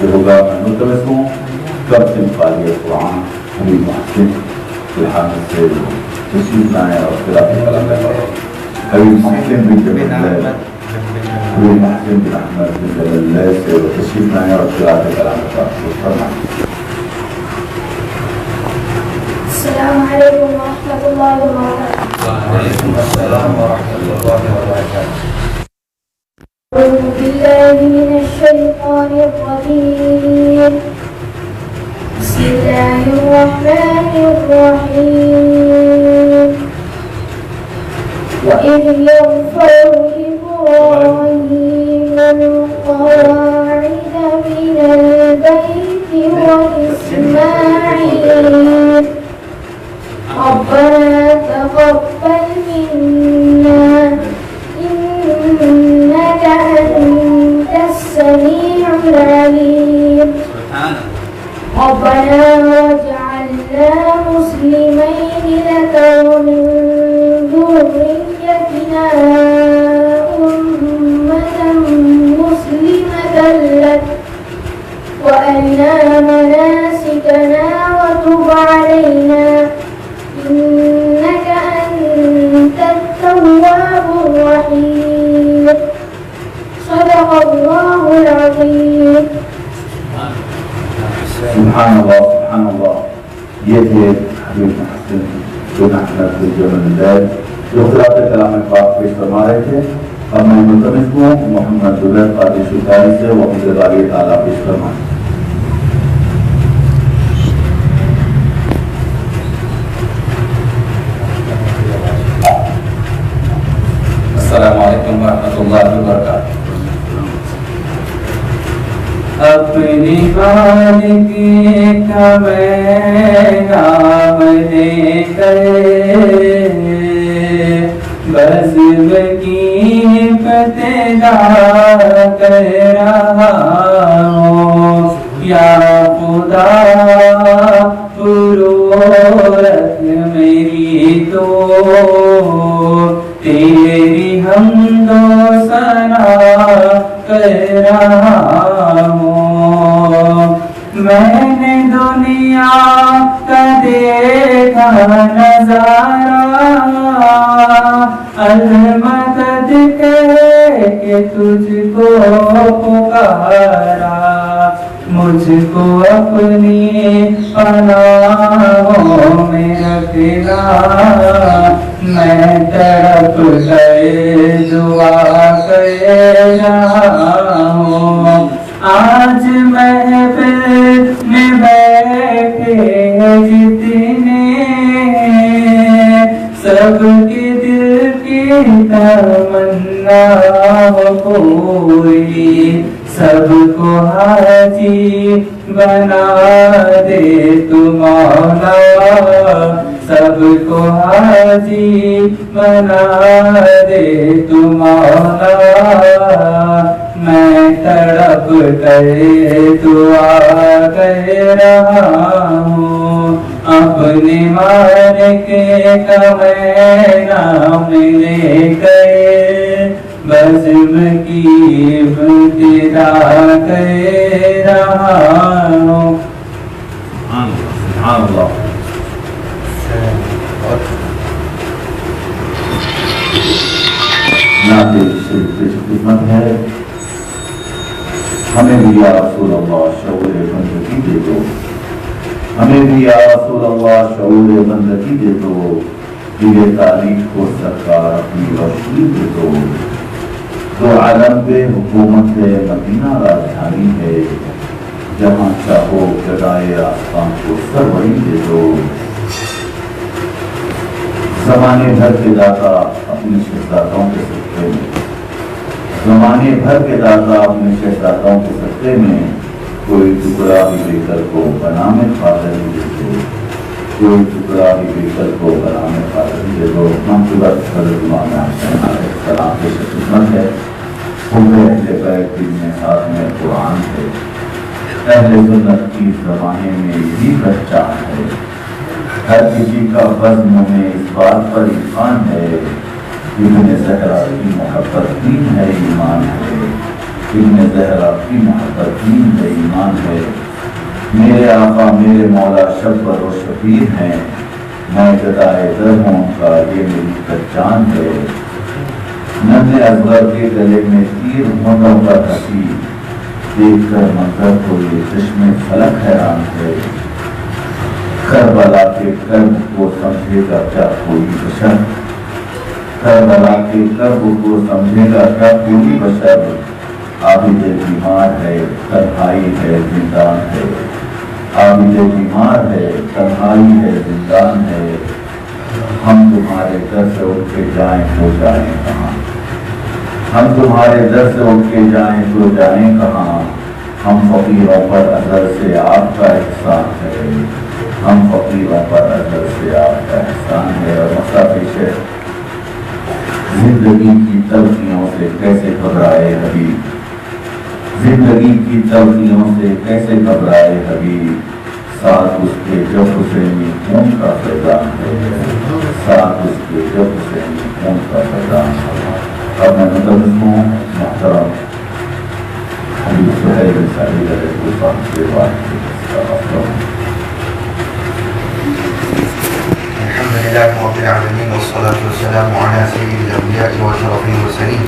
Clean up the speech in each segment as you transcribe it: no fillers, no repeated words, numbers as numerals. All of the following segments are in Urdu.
سے ہوگا میں ملتمس ہوں کب سے قاری قرآن حبیب محسن الحافظ سے تشریف لائیں اور قراءت کلام حبیب محسن بن جبل اللہ حبیب محسن بن احمد بن جبل اللہ سے تشریف لائیں اور قراءت کلام فرمائیں. السلام علیکم ورحمۃ اللہ وبرکاتہ. وعلیکم السلام ورحمۃ اللہ وبرکاتہ. أعوذ بالله من الشيطان الرجيم. بسم الله الرحمن الرحيم. وإذ يرفع إبراهيم القواعد من البيت وإسماعيل ربنا تقبل منا إنك أنت السميع العليم ربنا واجعلنا مسلمين لك ومن ذريتنا أمة مسلمة لك وأرنا مناسكنا وتب علينا إنك أنت التواب الرحيم. صدق الله العظيم. سبحان اللہ سبحان اللہ. یہ تھے حبیب محسن بن احمد بن جبل اللہ جو قراءت کلام پاک پیش فرما رہے تھے. اب میں ملتمس ہوں محمد زبیر قادری شکاری سے وہ اپنے باری تعالیٰ پیش فرمائیں. السلام علیکم ورحمۃ اللہ وبرکاتہ. اپنی مالک کا میں نام لے کر بزم کی فتح کر رہا ہوں یا خدا پرورت میری تو تیری حمد و ثنا کر رہا ہوں. میں نے دنیا کا دیکھا نظارہ المدد کہہ کے تجھ کو پکارا مجھ کو اپنی پناہوں میں رکھنا میں تڑپ کر دعا کر رہا ہوں. آج محفل میں بیٹھے جتنے سب کے دل کی تمنا پوری سب کو حاجی بنا دے تو مولا سب کو حاجی بنا دے تو مولا. میں تڑپ کر دعا کر رہا ہوں اپنے مالک کا میں نام لے کر بزم کی ابتدا کر رہا ہوں. سبحان اللہ. نعت شریف کی خدمت ہے. ہمیں بھی یا رسول اللہ شعور بندگی دے دو ہمیں بھی یا رسول اللہ شعور بندگی دے دو یہ تاریخ کو سرکار اپنی روشنی دے دو. دو عالم پہ حکومت ہے مدینہ راجدھانی ہے جہاں چاہو جگائے آسمان کو سروری دے دو. زمانے بھر کے داتا اپنے شہزادوں کے صدقے میں زمانے بھر کے داتا اپنے شہزادوں کے صدقے میں کوئی ٹکڑا بھی لے کر کو بنا میں خاطر دے دو کوئی ٹکڑا بھی لے کر کو بنا میں خاطر دے دو. منصوبت حضرت امام حسین علیہ السلام کی خدمت ہے. اہل بیت دل میں ہاتھ میں قرآن ہے. اہل سنت کی زمانے میں یہی پہچان ہے. ہر کسی کا بزم میں اس بات پر ایمان ہے ابن زہرا کی محبت دین ہے ایمان ہے. ابن زہرا کی محبت دین و ایمان ہے، میرے آقا میرے مولا شبر و شفیع ہیں، میں گدائے در ہوں ان کا یہ میری پہچان ہے، ننھے اصغر کے گلے میں تیر ہونٹوں کا ہنسی، دیکھ کر منظر کو یہ چشم فلک حیران ہے، کربلا کے کرب کو سمجھے گا کیا کوئی بشر، کربلا کے کرب کو سمجھے گا کیا کوئی بشر، عابد بیمار ہے تنہائی ہے زندان ہے، عابد بیمار ہے تنہائی ہے زندان ہے، ہم تمہارے در سے اٹھ کے جائیں تو جائیں کہاں، ہم تمہارے در سے اٹھ کے جائیں تو جائیں کہاں، ہم فقیروں پر ازل سے آپ کا احسان ہے، ہم فقیروں پر ازل سے آپ کا احسان ہے۔ اور مسئلہ پیش ہے، زندگی کی تلخیوں سے کیسے گھبرائے حبیب، زندگی کی تلخیوں سے کیسے گھبرائے حبیب، ساتھ اس کے جب حسینی خون کا فیضان ہے، ساتھ اس کے جب حسینی خون کا فیضان ہے۔ اب میں مدرس ہوں محترم حبیب سہیل سعید علیہ السلام سے بات کرتا ہوں۔ الحمدللہ رب العالمین والصلاة والسلام علی سید الانبیاء واشرف المرسلین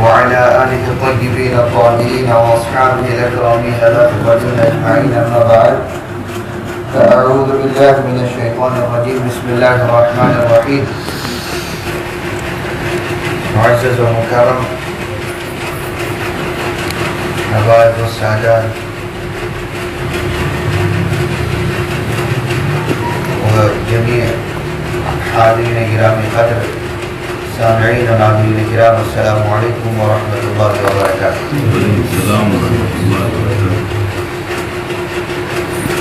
وعلى آله الطيبين الطاهرين وأصحابه الأكرمين الأفضلين أجمعين، أما بعد فأعوذ بالله من الشيطان الرجيم، بسم الله الرحمن الرحيم۔ معزز و مکرم حبائب و سادات و جميع حاضرین گرامی قدر، سامعین و ناظرین کرام، السلام علیکم ورحمۃ اللہ وبرکاتہ۔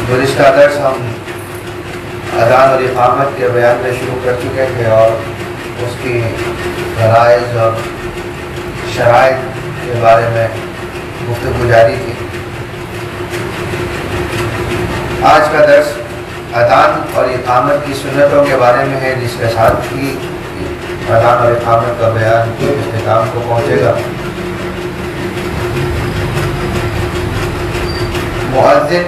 گزشتہ درس ہم اذان اور اقامت کے بیان میں شروع کر چکے تھے اور اس کی فرائض اور شرائط کے بارے میں گفتگو جاری تھی۔ آج کا درس اذان اور اقامت کی سنتوں کے بارے میں ہے، جس کے ساتھ ہی اذان اور اقامت کا بیان اختتام کو پہنچے گا۔ مؤذن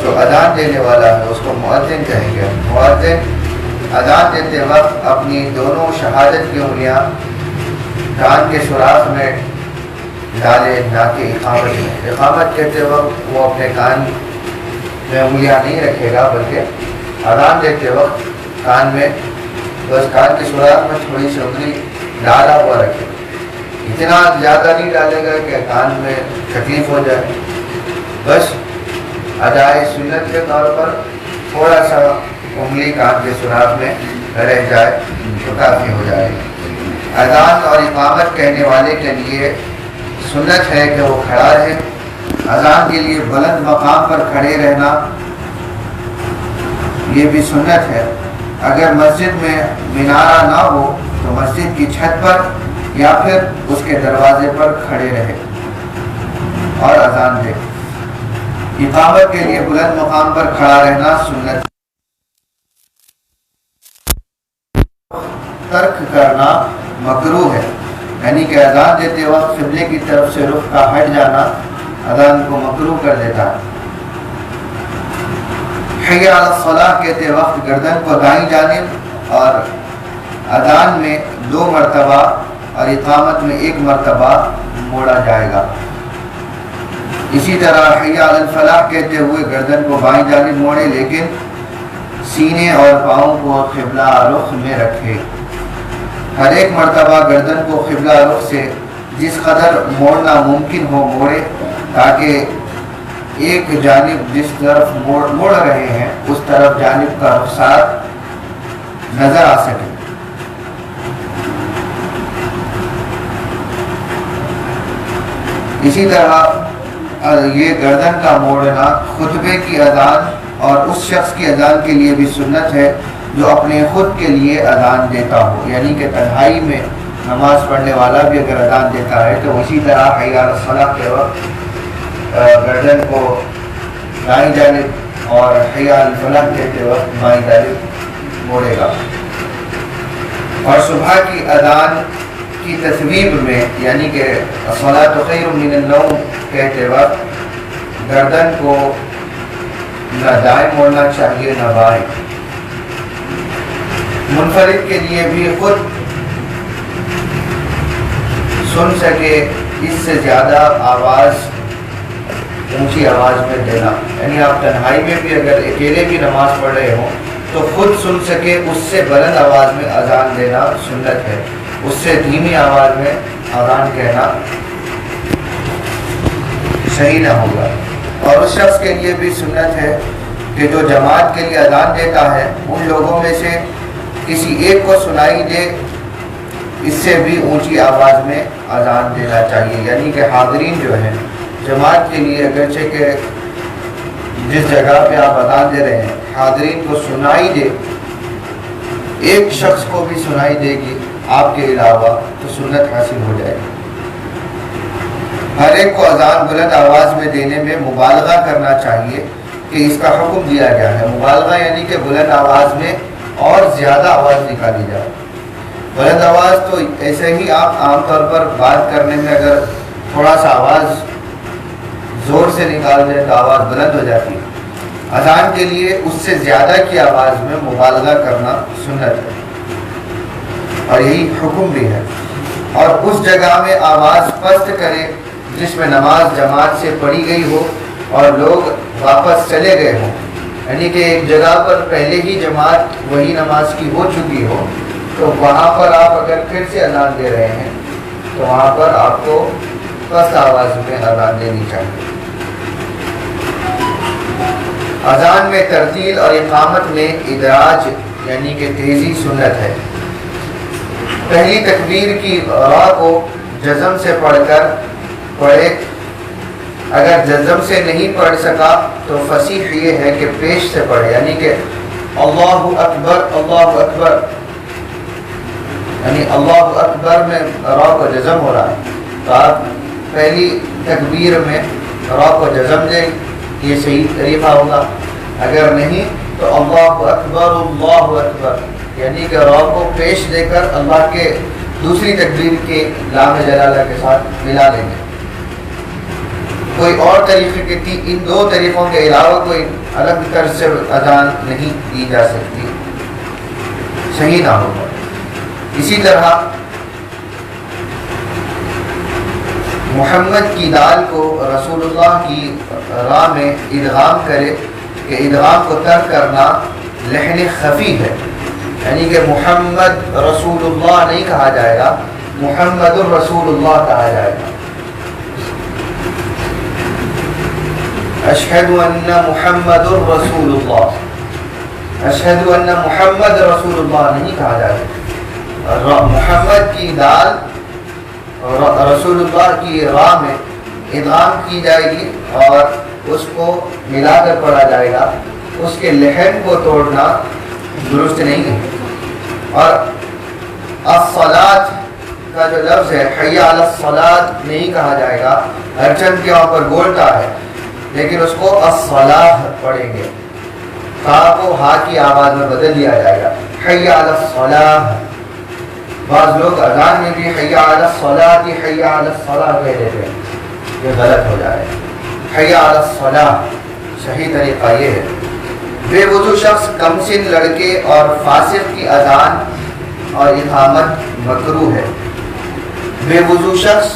جو اذان دینے والا ہے اس کو مؤذن کہیں گے۔ مؤذن اذان دیتے وقت اپنی دونوں شہادت کی انگلیاں کان کے سوراخ میں ڈالے، نہ کہ اقامت میں۔ اقامت کہتے وقت وہ اپنے کان میں انگلیاں نہیں رکھے گا، بلکہ اذان دیتے وقت کان میں بس کان کے سوراخ میں تھوڑی سی انگلی ڈالا ہوا رکھے، اتنا زیادہ نہیں ڈالے گا کہ کان میں تکلیف ہو جائے، بس ادائے سنت کے طور پر تھوڑا سا انگلی کان کے سوراخ میں رہ جائے تو کافی ہو جائے۔ اذان اور اقامت کہنے والے کے لیے سنت ہے کہ وہ کھڑا رہے۔ اذان کے لیے بلند مقام پر کھڑے رہنا یہ بھی سنت ہے۔ اگر مسجد میں مینارہ نہ ہو تو مسجد کی چھت پر یا پھر اس کے دروازے پر کھڑے رہے اور اذان دے۔ اقامت کے لیے بلند مقام پر کھڑا رہنا سنت، ترک کرنا مکروہ ہے، یعنی کہ اذان دیتے وقت قبلے کی طرف سے رخ کا ہٹ جانا اذان کو مکروہ کر دیتا ہے۔ حی علی الصلاۃ کہتے وقت گردن کو دائیں جانب اور اذان میں 2 مرتبہ اور اقامت میں 1 مرتبہ موڑا جائے گا۔ اسی طرح حی علی الفلاح کہتے ہوئے گردن کو بائیں جانب موڑے، لیکن سینے اور پاؤں کو قبلہ رخ میں رکھے۔ ہر ایک مرتبہ گردن کو قبلہ رخ سے جس قدر موڑنا ممکن ہو موڑے، تاکہ ایک جانب جس طرف موڑ رہے ہیں اس طرف جانب کا رخسار نظر آ سکے۔ اسی طرح یہ گردن کا موڑنا خطبے کی اذان اور اس شخص کی اذان کے لیے بھی سنت ہے جو اپنے خود کے لیے اذان دیتا ہو، یعنی کہ تنہائی میں نماز پڑھنے والا بھی اگر اذان دیتا ہے تو اسی طرح حی علی الصلاۃ کے وقت گردن کو دائیں جانب اور حی علی الفلاح کہتے وقت بائیں جانب موڑے گا۔ اور صبح کی اذان کی تصویب میں یعنی کہ الصلاۃ خیر من النوم کہتے وقت گردن کو نہ دائیں موڑنا چاہیے نہ بائیں. منفرد کے لیے بھی خود سن سکے اس سے زیادہ آواز اونچی آواز میں دینا، یعنی آپ تنہائی میں بھی اگر اکیلے بھی نماز پڑھ رہے ہوں تو خود سن سکے اس سے بلند آواز میں اذان دینا سنت ہے، اس سے دھیمی آواز میں اذان کہنا صحیح نہ ہوگا. اور اس شخص کے لیے بھی سنت ہے کہ جو جماعت کے لیے اذان دیتا ہے ان لوگوں میں سے کسی ایک کو سنائی دے اس سے بھی اونچی آواز میں اذان دینا چاہیے. یعنی کہ حاضرین جو ہیں جماعت کے لیے اگرچہ کہ جس جگہ پہ آپ اذان دے رہے ہیں حاضرین کو سنائی دے، ایک شخص کو بھی سنائی دے گی آپ کے علاوہ تو سنت حاصل ہو جائے گی. ہر ایک کو اذان بلند آواز میں دینے میں مبالغہ کرنا چاہیے کہ اس کا حکم دیا گیا ہے. مبالغہ یعنی کہ بلند آواز میں اور زیادہ آواز نکالی جائے. بلند آواز تو ایسے ہی آپ عام طور پر بات کرنے میں اگر تھوڑا سا آواز زور سے نکال دیں تو آواز بلند ہو جاتی ہے. اذان کے لیے اس سے زیادہ کی آواز میں مبالغہ کرنا سنت ہے اور یہی حکم بھی ہے. اور اس جگہ میں آواز پست کرے جس میں نماز جماعت سے پڑھی گئی ہو اور لوگ واپس چلے گئے ہوں، یعنی کہ ایک جگہ پر پہلے ہی جماعت وہی نماز کی ہو چکی ہو تو وہاں پر آپ اگر پھر سے اذان دے رہے ہیں تو وہاں پر آپ کو پست آواز میں اذان دینی چاہیے. اذان میں ترتیل اور اقامت میں ادراج یعنی کہ تیزی سنت ہے. پہلی تکبیر کی را کو جزم سے پڑھ کر پڑھے، اگر جزم سے نہیں پڑھ سکا تو فصیح یہ ہے کہ پیش سے پڑھے، یعنی کہ اللہ اکبر یعنی اللہ اکبر میں را کو جزم ہو رہا ہے تو آپ پہلی تکبیر میں را کو جزم دیں، یہ صحیح طریقہ ہوگا. اگر نہیں تو اللہ اکبر یعنی کہ را کو پیش دے کر اللہ کے دوسری تکبیر کے لام جلالہ کے ساتھ ملا لیں گے. کوئی اور طریقے کی ان دو طریقوں کے علاوہ کوئی الگ طرز سے اذان نہیں دی جا سکتی، صحیح نہ ہوگا. اسی طرح محمد کی دال کو رسول اللہ کی راہ میں ادغام کرے کہ ادغام کو ترک کرنا لحن خفی ہے، یعنی کہ محمد رسول اللہ نہیں کہا جائے گا، محمد الرسول اللہ کہا جائے گا. اشہد ان محمد الرسول اللہ، اشہد ان محمد رسول اللہ نہیں کہا جائے گا. محمد کی دال رسول اللہ کی راہ میں ادغام کی جائے گی اور اس کو ملا کر پڑھا جائے گا. اس کے لحن کو توڑنا درست نہیں ہے. اور الصلاۃ کا جو لفظ ہے حی علی الصلاۃ نہیں کہا جائے گا، ہرچند کے وہاں پر بولتا ہے لیکن اس کو الصلاۃ پڑھیں گے، تا کو ہا کی آواز میں بدل دیا جائے گا، حی علی الصلاۃ. بعض لوگ اذان میں بھی حی علی الصلاۃ حی علی الصلاۃ کہہ دیتے ہیں، یہ غلط ہو جائے. حی علی الصلاۃ صحیح طریقہ یہ ہے. بے وضو شخص کم سن لڑکے اور فاسق کی اذان اور اقامت مکروہ ہے. بے وضو شخص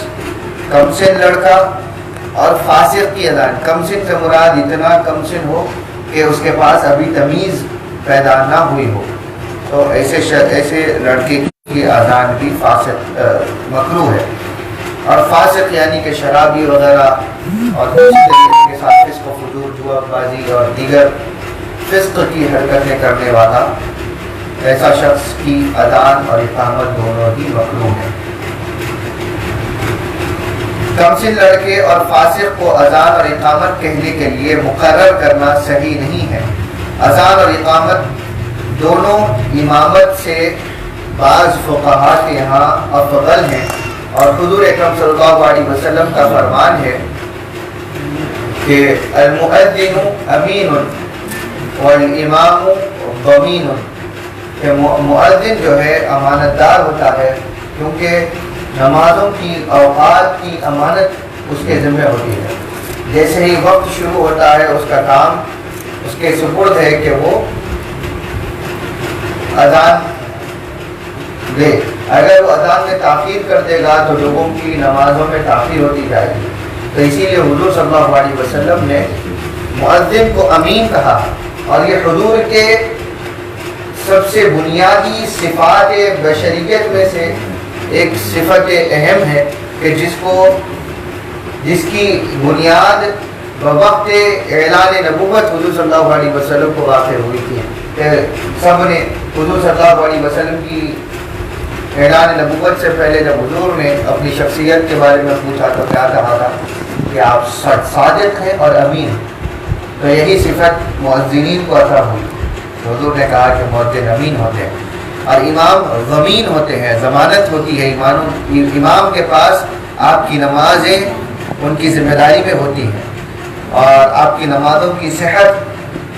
کم سن لڑکا اور فاسق کی اذان، کم سن سے مراد اتنا کم سن ہو کہ اس کے پاس ابھی تمیز پیدا نہ ہوئی ہو، تو ایسے لڑکے کی اذان بھی فاسق مکروہ ہے. اور فاسق یعنی کہ شرابی وغیرہ اور دوسری طریقے کے ساتھ فسق و فجور، جوا بازی اور دیگر فسق کی حرکتیں کرنے والا ایسا شخص کی اذان اور اقامت دونوں ہی مکروہ ہیں. کمسن لڑکے اور فاسق کو اذان اور اقامت کہنے کے لیے مقرر کرنا صحیح نہیں ہے. اذان اور اقامت دونوں امامت سے بعض فقہا کے یہاں افضل ہیں، اور حضور اکرم صلی اللہ علیہ وسلم کا فرمان ہے کہ المؤذن امین والامام ضمین، کہ مؤذن جو ہے امانت دار ہوتا ہے کیونکہ نمازوں کی اوقات کی امانت اس کے ذمہ ہوتی ہے. جیسے ہی وقت شروع ہوتا ہے اس کا کام اس کے سپرد ہے کہ وہ اذان دے. اگر وہ اذان میں تاخیر کر دے گا تو لوگوں کی نمازوں میں تاخیر ہوتی جائے گی. تو اسی لیے حضور صلی اللہ علیہ وسلم نے مؤذن کو امین کہا. اور یہ حضور کے سب سے بنیادی صفات بشریت میں سے ایک صفت اہم ہے کہ جس کی بنیاد بوقت اعلان نبوت حضور صلی اللہ علیہ وسلم کو واقع ہوئی تھی. کہ سب نے حضور صلی اللہ علیہ وسلم کی اعلان نبوت سے پہلے جب حضور نے اپنی شخصیت کے بارے میں پوچھا تو کیا کہا تھا کہ آپ صادق ہیں اور امین ہیں. تو یہی صفت مؤذنین کو عطا ہوئی. حضور نے کہا کہ مؤذن امین ہوتے ہیں اور امام ضمین ہوتے ہیں, ضمانت ہوتی ہے. امام کے پاس آپ کی نمازیں ان کی ذمہ داری میں ہوتی ہیں اور آپ کی نمازوں کی صحت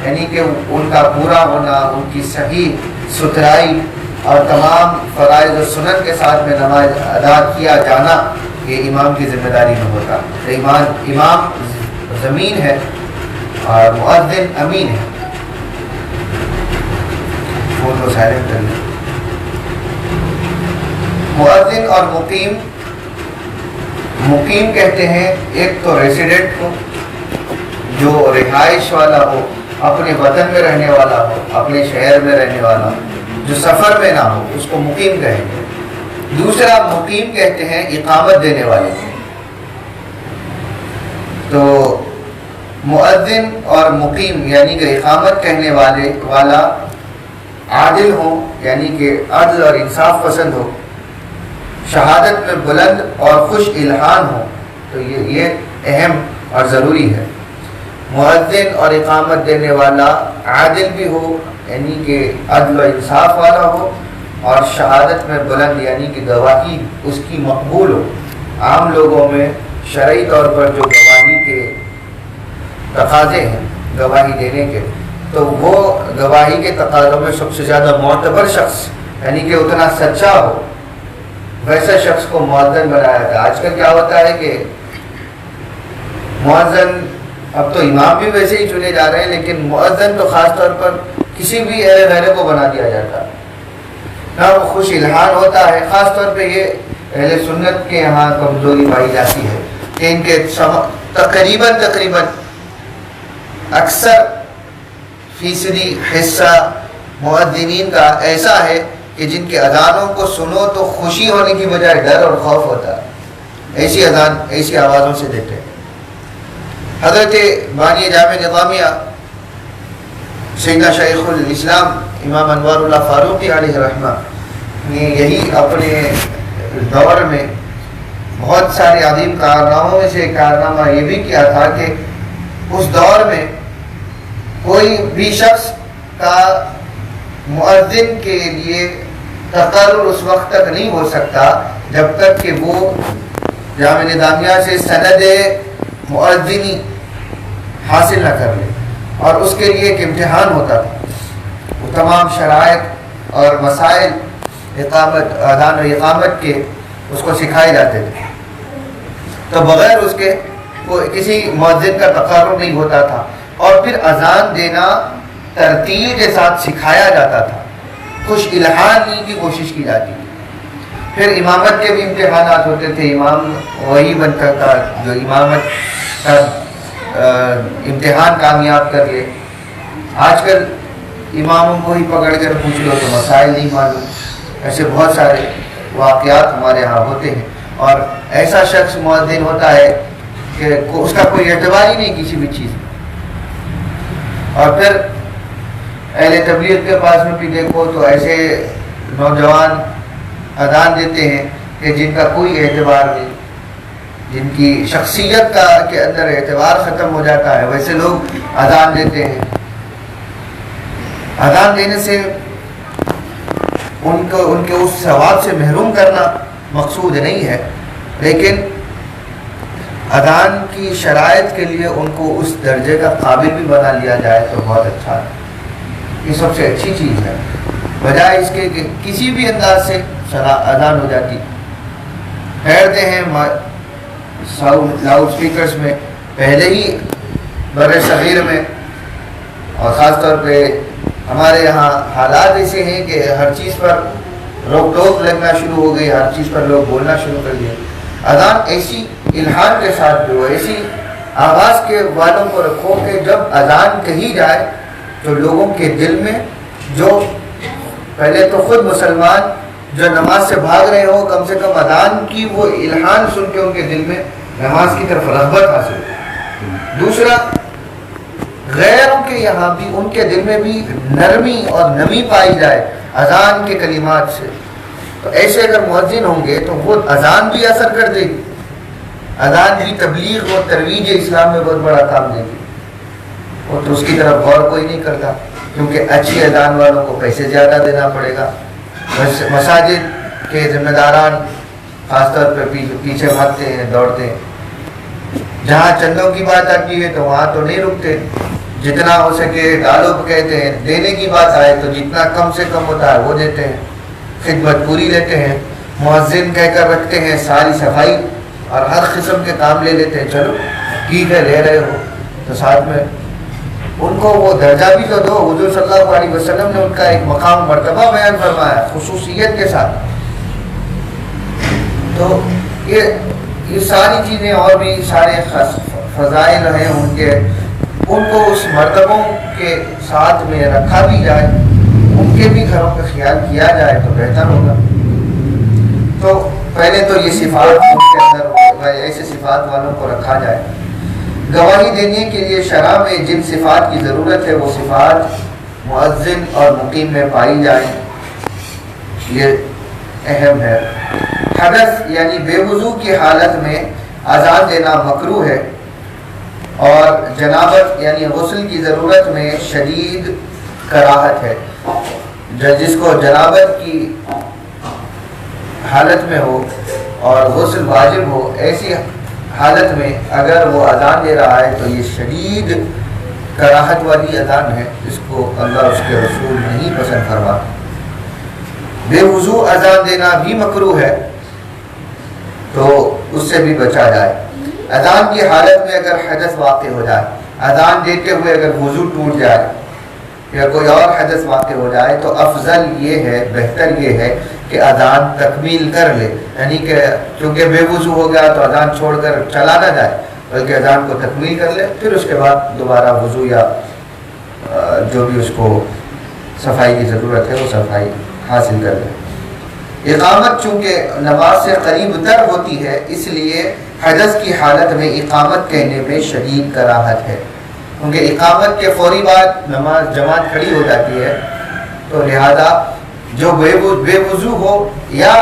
یعنی کہ ان کا پورا ہونا, ان کی صحیح ستھرائی اور تمام فرائض و سنن کے ساتھ میں نماز ادا کیا جانا یہ امام کی ذمہ داری میں ہوتا. تو امام زمین ہے اور مؤذن امین ہے. فون کو سائلنٹ کر لیں. مؤذن اور مقیم کہتے ہیں ایک تو ریسیڈنٹ کو جو رہائش والا ہو, اپنے وطن میں رہنے والا ہو, اپنے شہر میں رہنے والا ہو, جو سفر میں نہ ہو, اس کو مقیم کہیں گے. دوسرا مقیم کہتے ہیں اقامت دینے والے کو. تو مؤذن اور مقیم یعنی کہ اقامت کہنے والا عادل ہو یعنی کہ عدل اور انصاف پسند ہو, شہادت میں بلند اور خوش الحان ہو. تو یہ اہم اور ضروری ہے. مؤذن اور اقامت دینے والا عادل بھی ہو یعنی کہ عدل و انصاف والا ہو, اور شہادت میں بلند یعنی کہ گواہی اس کی مقبول ہو. عام لوگوں میں شرعی طور پر جو گواہی کے تقاضے ہیں گواہی دینے کے, تو وہ گواہی کے تقاضوں میں سب سے زیادہ معتبر شخص یعنی کہ اتنا سچا ہو ویسا شخص کو مؤذن بنایا تھا. آج کل کیا ہوتا ہے کہ مؤذن اب تو امام بھی ویسے ہی چنے جا رہے ہیں, لیکن مؤذن تو خاص طور پر کسی بھی اہل غیرے کو بنا دیا جاتا ہے. نہ وہ خوش الحان ہوتا ہے. خاص طور پہ یہ اہل سنت کے یہاں کمزوری پائی جاتی ہے کہ ان کے تقریباً اکثر فیصدی حصہ مؤذنین کا ایسا ہے کہ جن کے اذانوں کو سنو تو خوشی ہونے کی بجائے ڈر اور خوف ہوتا ہے. ایسی اذان ایسی آوازوں سے دیتے ہیں. حضرت بانی جامع نظامیہ سیدنا شیخ الاسلام امام انوار اللہ فاروقی علیہ رحمہ نے یہی اپنے دور میں بہت سارے عظیم کارناموں میں سے ایک کارنامہ یہ بھی کیا تھا کہ اس دور میں کوئی بھی شخص کا مؤذن کے لیے تقرر اس وقت تک نہیں ہو سکتا جب تک کہ وہ جامع نظامیہ سے سند مؤذنی حاصل نہ کر لے. اور اس کے لیے ایک امتحان ہوتا تھا. وہ تمام شرائط اور مسائل اذان و اقامت کے اس کو سکھائے جاتے تھے. تو بغیر اس کے کسی مؤذن کا تقرر نہیں ہوتا تھا. اور پھر اذان دینا ترتیل کے ساتھ سکھایا جاتا تھا. خوش الحانی کی کوشش کی جاتی تھی. پھر امامت کے بھی امتحانات ہوتے تھے. امام وہی بنتا تھا جو امامت کا امتحان کامیاب کر لے. آج کل اماموں کو ہی پکڑ کر پوچھ لو تو مسائل نہیں معلوم. ایسے بہت سارے واقعات ہمارے ہاں ہوتے ہیں. اور ایسا شخص مؤذن ہوتا ہے کہ اس کا کوئی اعتبار ہی نہیں کسی بھی چیز میں. اور پھر اہل تبلیغ کے پاس میں بھی دیکھو تو ایسے نوجوان اذان دیتے ہیں کہ جن کا کوئی اعتبار نہیں, جن کی شخصیت کا کے اندر اعتبار ختم ہو جاتا ہے. ویسے لوگ اذان دیتے ہیں. اذان دینے سے ان کے اس ثواب سے محروم کرنا مقصود نہیں ہے, لیکن اذان کی شرائط کے لیے ان کو اس درجے کا قابل بھی بنا لیا جائے تو بہت اچھا ہے. یہ سب سے اچھی چیز ہے, بجائے اس کے کہ کسی بھی انداز سے اذان ہو جاتی. ٹھہرتے ہیں لاؤڈ اسپیکرز میں، پہلے ہی بر صغیر میں اور خاص طور پہ ہمارے یہاں حالات ایسے ہیں کہ ہر چیز پر روک ٹوک لگنا شروع ہو گئی، ہر چیز پر لوگ بولنا شروع کر دیے۔ اذان ایسی الہام کے ساتھ جو ایسی آواز کے والوں کو رکھو کہ جب اذان کہی جائے تو لوگوں کے دل میں، جو پہلے تو خود مسلمان جو نماز سے بھاگ رہے ہو، کم سے کم اذان کی وہ الہام سن کے ان کے دل میں نماز کی طرف رغبت حاصل ہو۔ دوسرا، غیروں کے یہاں بھی ان کے دل میں بھی نرمی اور نمی پائی جائے اذان کے کلمات سے۔ تو ایسے اگر مؤذن ہوں گے تو وہ اذان بھی اثر کر دے گی، اذان بھی تبلیغ اور ترویج اسلام میں بہت بڑا کام دے گی، اور تو اس کی طرف غور کوئی نہیں کرتا، کیونکہ اچھی اذان والوں کو پیسے زیادہ دینا پڑے گا۔ مساجد کے ذمہ داران خاص طور پہ پیچھے بھاگتے ہیں، دوڑتے ہیں، جہاں چندوں کی بات آتی ہے تو وہاں تو نہیں رکتے، جتنا ہو سکے ڈالو کہتے ہیں، دینے کی بات آئے تو جتنا کم سے کم ہوتا ہے وہ دیتے ہیں، خدمت پوری لیتے ہیں، مؤذن کہہ کر رکھتے ہیں، ساری صفائی اور ہر قسم کے کام لے لیتے ہیں، چلو ٹھیک ہے لے رہے ہو تو ساتھ میں ان کو وہ درجہ بھی تو دو۔ حضور صلی اللہ علیہ وسلم نے ان کا ایک مقام مرتبہ بیان فرمایا خصوصیت کے ساتھ۔ تو یہ ساری چیزیں اور بھی سارے فضائل ہیں ان کے، ان کو اس مرتبوں کے ساتھ میں رکھا بھی جائے، ان کے بھی گھروں کا خیال کیا جائے تو بہتر ہوگا۔ تو پہلے تو یہ صفات ان کے اندر ایسے صفات والوں کو رکھا جائے۔ گواہی دینے کے لیے شرع میں جن صفات کی ضرورت ہے وہ صفات مؤذن اور مقیم میں پائی جائیں، یہ اہم ہے۔ حدث یعنی بے وضو کی حالت میں اذان دینا مکروہ ہے، اور جنابت یعنی غسل کی ضرورت میں شدید کراہت ہے۔ جس کو جنابت کی حالت میں ہو اور غسل واجب ہو، ایسی حالت میں اگر وہ اذان دے رہا ہے تو یہ شدید کراہت والی اذان ہے، اس کو اللہ اس کے رسول نہیں پسند فرماتے۔ بے وضو اذان دینا بھی مکروہ ہے، تو اس سے بھی بچا جائے۔ اذان کی حالت میں اگر حدث واقع ہو جائے، اذان دیتے ہوئے اگر وضو ٹوٹ جائے یا کوئی اور حدث واقع ہو جائے تو افضل یہ ہے، بہتر یہ ہے کہ اذان تکمیل کر لے، یعنی کہ چونکہ بے وضو ہو گیا تو اذان چھوڑ کر چلا نہ جائے، بلکہ اذان کو تکمیل کر لے، پھر اس کے بعد دوبارہ وضو یا جو بھی اس کو صفائی کی ضرورت ہے وہ صفائی حاصل کر لے۔ اقامت چونکہ نماز سے قریب تر ہوتی ہے، اس لیے حدث کی حالت میں اقامت کہنے میں شدید کراہت ہے، کیونکہ اقامت کے فوری بعد نماز جماعت کھڑی ہو جاتی ہے، تو لہذا جو بے وضو ہو یا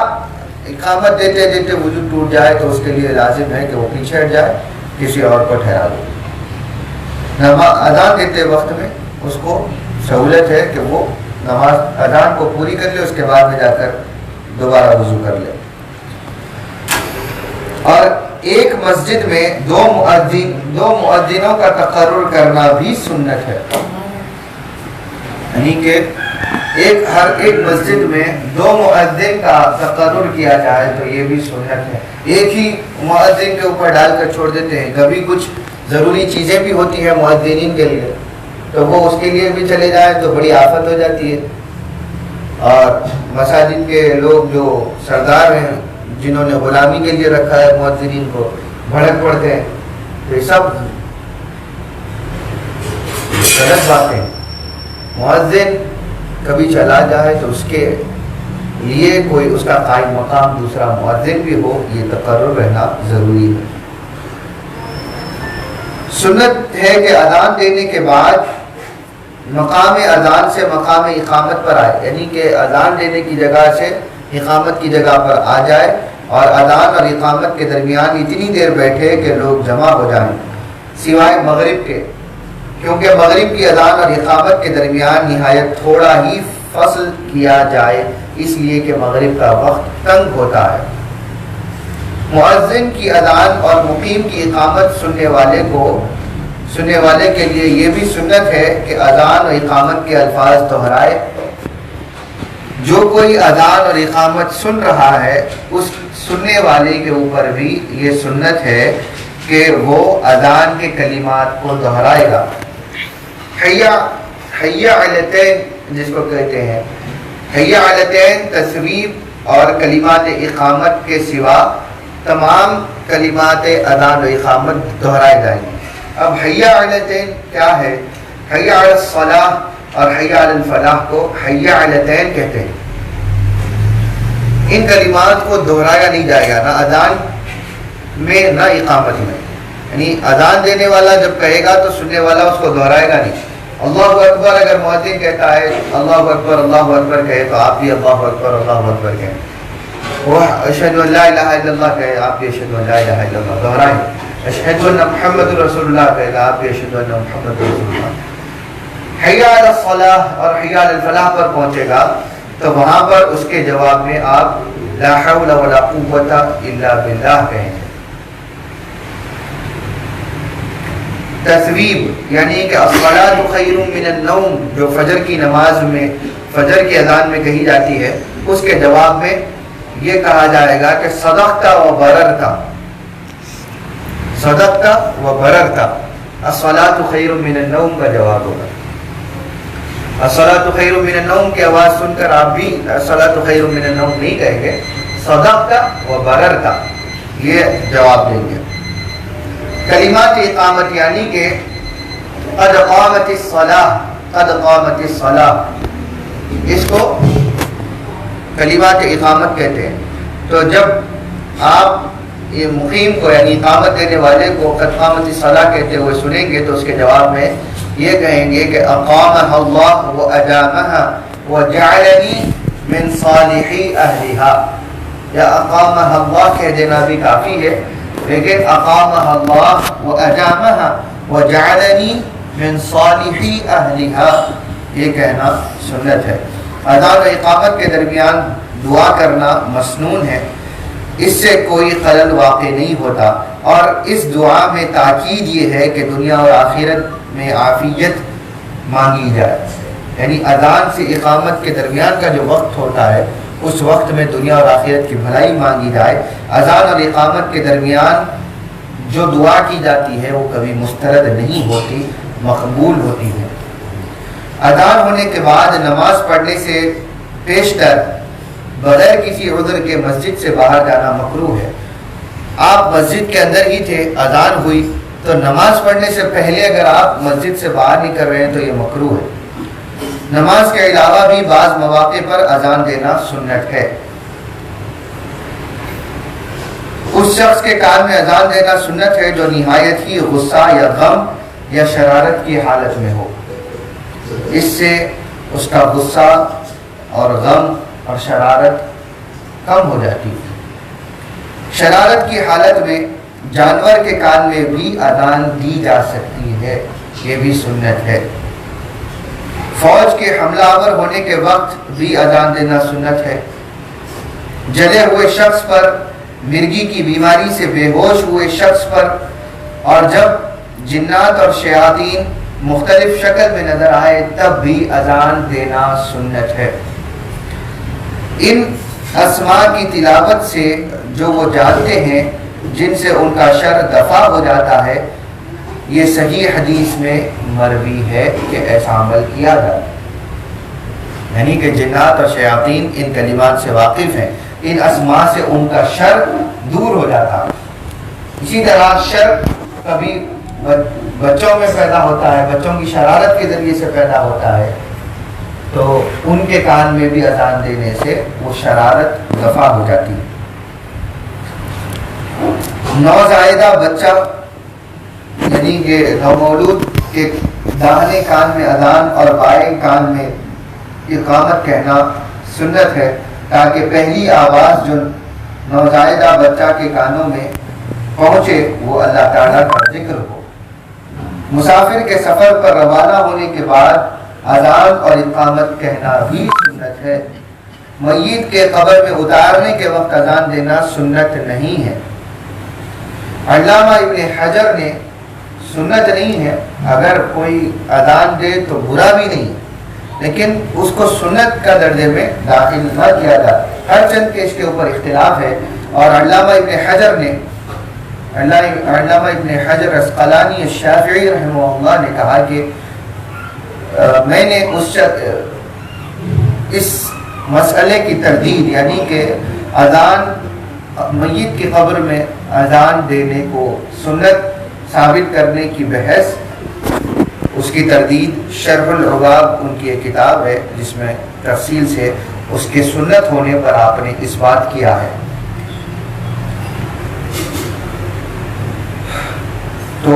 اقامت دیتے دیتے وضو ٹوٹ جائے تو اس کے لیے لازم ہے کہ وہ پیچھے ہٹ جائے، کسی اور کو ٹھہرا دے۔ اذان دیتے وقت میں اس کو سہولت ہے کہ وہ نماز اذان کو پوری کر لے، اس کے بعد میں جا کر دوبارہ وضو کر لے۔ اور ایک مسجد میں دو مؤذنوں کا تقرر کرنا بھی سنت ہے، یعنی کہ ہر ایک مسجد میں دو مؤذن کا تقرر کیا جائے تو یہ بھی سنت ہے۔ ایک ہی مؤذن کے اوپر ڈال کر چھوڑ دیتے ہیں، کبھی کچھ ضروری چیزیں بھی ہوتی ہیں مؤذنین کے لیے تو وہ اس کے لیے بھی چلے جائیں تو بڑی آفت ہو جاتی ہے، اور مساجد کے لوگ جو سردار ہیں جنہوں نے غلامی کے لیے رکھا ہے مؤذنین کو، بھڑک پڑتے ہیں، تو یہ سب غلط باتیں۔ مؤذن کبھی چلا جائے تو اس کے لیے کوئی اس کا قائم مقام دوسرا مؤذن بھی ہو، یہ تقرر رہنا ضروری ہے۔ سنت ہے کہ اذان دینے کے بعد مقام اذان سے مقام اقامت پر آئے، یعنی کہ اذان دینے کی جگہ سے اقامت کی جگہ پر آ جائے اور اذان اور اقامت کے درمیان اتنی دیر بیٹھے کہ لوگ جمع ہو جائیں، سوائے مغرب کے، کیونکہ مغرب کی اذان اور اقامت کے درمیان نہایت تھوڑا ہی فصل کیا جائے، اس لیے کہ مغرب کا وقت تنگ ہوتا ہے۔ مؤذن کی اذان اور مقیم کی اقامت سننے والے کے لیے یہ بھی سنت ہے کہ اذان و اقامت کے الفاظ دہرائے، جو کوئی اذان اور اقامت سن رہا ہے اس سننے والے کے اوپر بھی یہ سنت ہے کہ وہ اذان کے کلمات کو دہرائے گا. حی علتین جس کو کہتے ہیں، حی علتین تصویب اور کلمات اقامت کے سوا تمام کلمات اذان و اقامت دہرائے جائیں گے. اب حی علتین کیا ہے؟ حی علی الصلاح اور حی علی الفلاح کو حی علتین کہتے ہیں. ان کلمات کو دہرایا نہیں جائے گا، نہ اذان میں نہ اقامت میں. یعنی اذان دینے والا جب کہے گا تو سننے والا اس کو دہرائے گا نہیں. اللہ اکبر اگر مؤذن کہتا ہے اللہ اکبر کہے تو آپ بھی اللہ اکبر کہیں. وہ اشہد ان لا الہ الا اللہ کہے آپ بھی اشہد ان لا الہ الا اللہ دہرائیں. اشہد ان محمد رسول اللہ کہے گا آپ بھی اشہد ان محمد رسول اللہ. حی علی الصلاح اور حی علی الفلاح پر پہنچے گا تو وہاں پر اس کے جواب میں آپ لا حول ولا قوت الا باللہ کہیں گے. تصویب یعنی کہ الصلاۃ خیر من النوم جو فجر کی نماز میں فجر کی اذان میں کہی جاتی ہے، اس کے جواب میں یہ کہا جائے گا کہ صدقت و بررت. صدقت و بررت الصلاۃ خیر من النوم کا جواب ہوگا. الصلاۃ خیر من النوم کی آواز سن کر آپ بھی الصلاۃ خیر من النوم نہیں کہیں گے، صدقت و بررت یہ جواب دیں گے. کلمات اقامت یعنی کہ قد قامت الصلاۃ اس کو کلمات اقامت کہتے ہیں. تو جب آپ یہ مقیم کو یعنی اقامت دینے والے کو قد قامت الصلاۃ کہتے ہوئے سنیں گے تو اس کے جواب میں یہ کہیں گے کہ اقامها اللہ و ادامها وجعلنی من صالحی اہلها. یا اقامها اللہ کہہ دینا بھی کافی ہے، لیکن اقامها اللہ و ادامها وجعلنی من صالحی اہلها یہ کہنا سنت ہے. اذان و اقامت کے درمیان دعا کرنا مسنون ہے، اس سے کوئی خلل واقع نہیں ہوتا. اور اس دعا میں تاکید یہ ہے کہ دنیا اور آخرت میں عافیت مانگی جائے. یعنی اذان سے اقامت کے درمیان کا جو وقت ہوتا ہے اس وقت میں دنیا اور آخرت کی بھلائی مانگی جائے. اذان اور اقامت کے درمیان جو دعا کی جاتی ہے وہ کبھی مسترد نہیں ہوتی، مقبول ہوتی ہے. اذان ہونے کے بعد نماز پڑھنے سے پیشتر بغیر کسی عذر کے مسجد سے باہر جانا مکروہ ہے. آپ مسجد کے اندر ہی تھے، اذان ہوئی تو نماز پڑھنے سے پہلے اگر آپ مسجد سے باہر نکل رہے ہیں تو یہ مکروہ ہے. نماز کے علاوہ بھی بعض مواقع پر اذان دینا سنت ہے. اس شخص کے کان میں اذان دینا سنت ہے جو نہایت ہی غصہ یا غم یا شرارت کی حالت میں ہو. اس سے اس کا غصہ اور غم اور شرارت کم ہو جاتی ہے. شرارت کی حالت میں جانور کے کان میں بھی اذان دی جا سکتی ہے، یہ بھی سنت ہے. فوج کے حملہ آور ہونے کے وقت بھی اذان دینا سنت ہے. جلے ہوئے شخص پر، مرگی کی بیماری سے بے ہوش ہوئے شخص پر، اور جب جنات اور شیاطین مختلف شکل میں نظر آئے تب بھی اذان دینا سنت ہے. ان اسماء کی تلاوت سے جو وہ جانتے ہیں جن سے ان کا شر دفع ہو جاتا ہے، یہ صحیح حدیث میں مروی ہے کہ ایسا عمل کیا جائے. یعنی کہ جنات اور شیاطین ان کلمات سے واقف ہیں، ان اسماء سے ان کا شر دور ہو جاتا ہے. اسی طرح شر کبھی بچوں میں پیدا ہوتا ہے، بچوں کی شرارت کے ذریعے سے پیدا ہوتا ہے، تو ان کے کان میں بھی اذان دینے سے وہ شرارت دفع ہو جاتی ہے. نوزائیدہ بچہ یعنی کہ نومولود کے داہنے کان میں اذان اور بائیں کان میں اقامت کہنا سنت ہے تاکہ پہلی آواز جو نوزائیدہ بچہ کے کانوں میں پہنچے وہ اللہ تعالیٰ کا ذکر ہو. مسافر کے سفر پر روانہ ہونے کے بعد اذان اور اقامت کہنا بھی سنت ہے. میت کے قبر میں اتارنے کے وقت اذان دینا سنت نہیں ہے. علامہ ابن حجر نے سنت نہیں ہے، اگر کوئی اذان دے تو برا بھی نہیں، لیکن اس کو سنت کا درجے میں داخل نہ کیا جائے. ہر چند کے اس کے اوپر اختلاف ہے. اور علامہ ابن حجر عسقلانی الشافعی رحمہ اللہ نے کہا کہ میں نے اس مسئلے کی تردید، یعنی کہ اذان میت کی قبر میں اذان دینے کو سنت ثابت کرنے کی بحث، اس کی تردید شرح العباب ان کی ایک کتاب ہے جس میں تفصیل سے اس کے سنت ہونے پر آپ نے اس بات کیا ہے. تو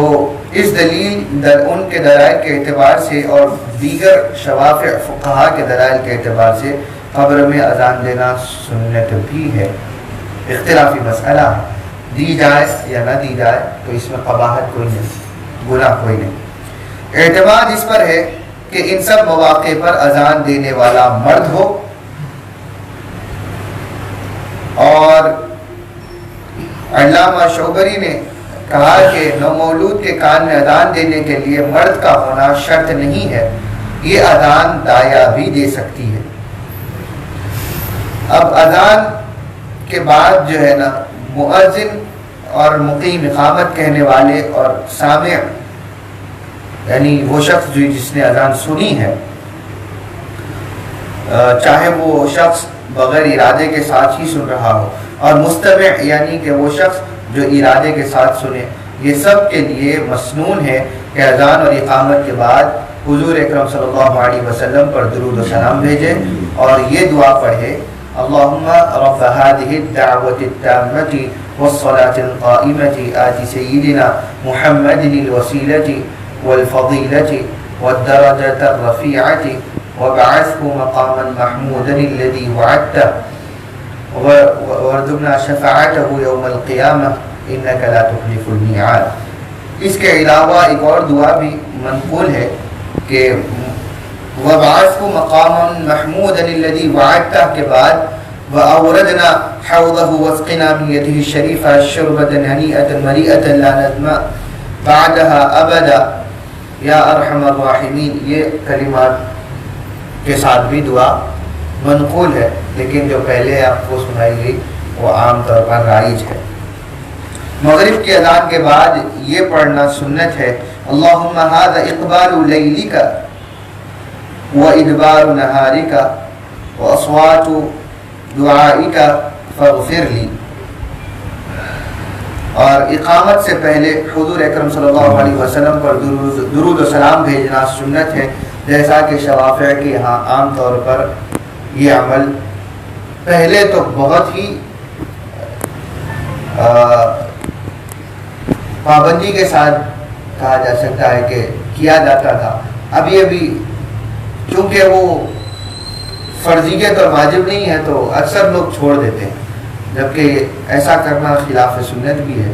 اس دلیل ان کے دلائل کے اعتبار سے اور دیگر شوافع فقہا کے دلائل کے اعتبار سے قبر میں اذان دینا سنت بھی ہے. اختلافی مسئلہ ہے، دی جائے یا نہ دی جائے تو اس میں قباحت کوئی نہیں، گناہ کوئی نہیں. اعتماد اس پر ہے کہ ان سب مواقع پر اذان دینے والا مرد ہو، اور علامہ شوبری نے کہا کہ نومولود کے کان میں اذان دینے کے لیے مرد کا ہونا شرط نہیں ہے، یہ اذان دایا بھی دے سکتی ہے. اب اذان کے بعد جو ہے نا مؤذن اور مقیم اقامت کہنے والے اور سامع، یعنی وہ شخص جو جس نے اذان سنی ہے، چاہے وہ شخص بغیر ارادے کے ساتھ ہی سن رہا ہو، اور مستمع یعنی کہ وہ شخص جو ارادے کے ساتھ سنے، یہ سب کے لیے مسنون ہے کہ اذان اور اقامت کے بعد حضور اکرم صلی اللہ علیہ وسلم پر درود و سلام بھیجے اور یہ دعا پڑھے: اللہم رب هذه الدعوة التامة والصلاة القائمة آت سیدنا محمد الوسیلة والفضیلة والدرجة الرفیعة وابعثه مقاما محمودا الذي وعدته وارزقنا شفاعته يوم القيامة إنك لا تخلف الميعاد. اس کے علاوہ ایک اور دعا بھی منقول ہے کہ وابعثه مقاما محمودا الذي وعدته کے بعد وأوردنا حوضه واسقنا من يده الشريفة شربة هنيئة مريئة لا نظمأ بعدها أبدا یا ارحم الراحمین، یہ کلمات کے ساتھ بھی دعا منقول ہے، لیکن جو پہلے آپ کو سنائی گئی وہ عام طور پر رائج ہے. مغرب کی اذان کے بعد یہ پڑھنا سنت ہے: اللہم ھذا اقبال لیلک وادبار نہارک واصوات دعائک فاغفر لی. اور اقامت سے پہلے حضور اکرم صلی اللہ علیہ وسلم پر درود و سلام بھیجنا سنت ہے، جیسا کہ شوافع کے یہاں عام طور پر یہ عمل پہلے تو بہت ہی پابندی کے ساتھ کہا جا سکتا ہے کہ کیا جاتا تھا. ابھی چونکہ وہ فرضیت اور واجب نہیں ہے تو اکثر لوگ چھوڑ دیتے ہیں، جبکہ ایسا کرنا خلاف سنت بھی ہے.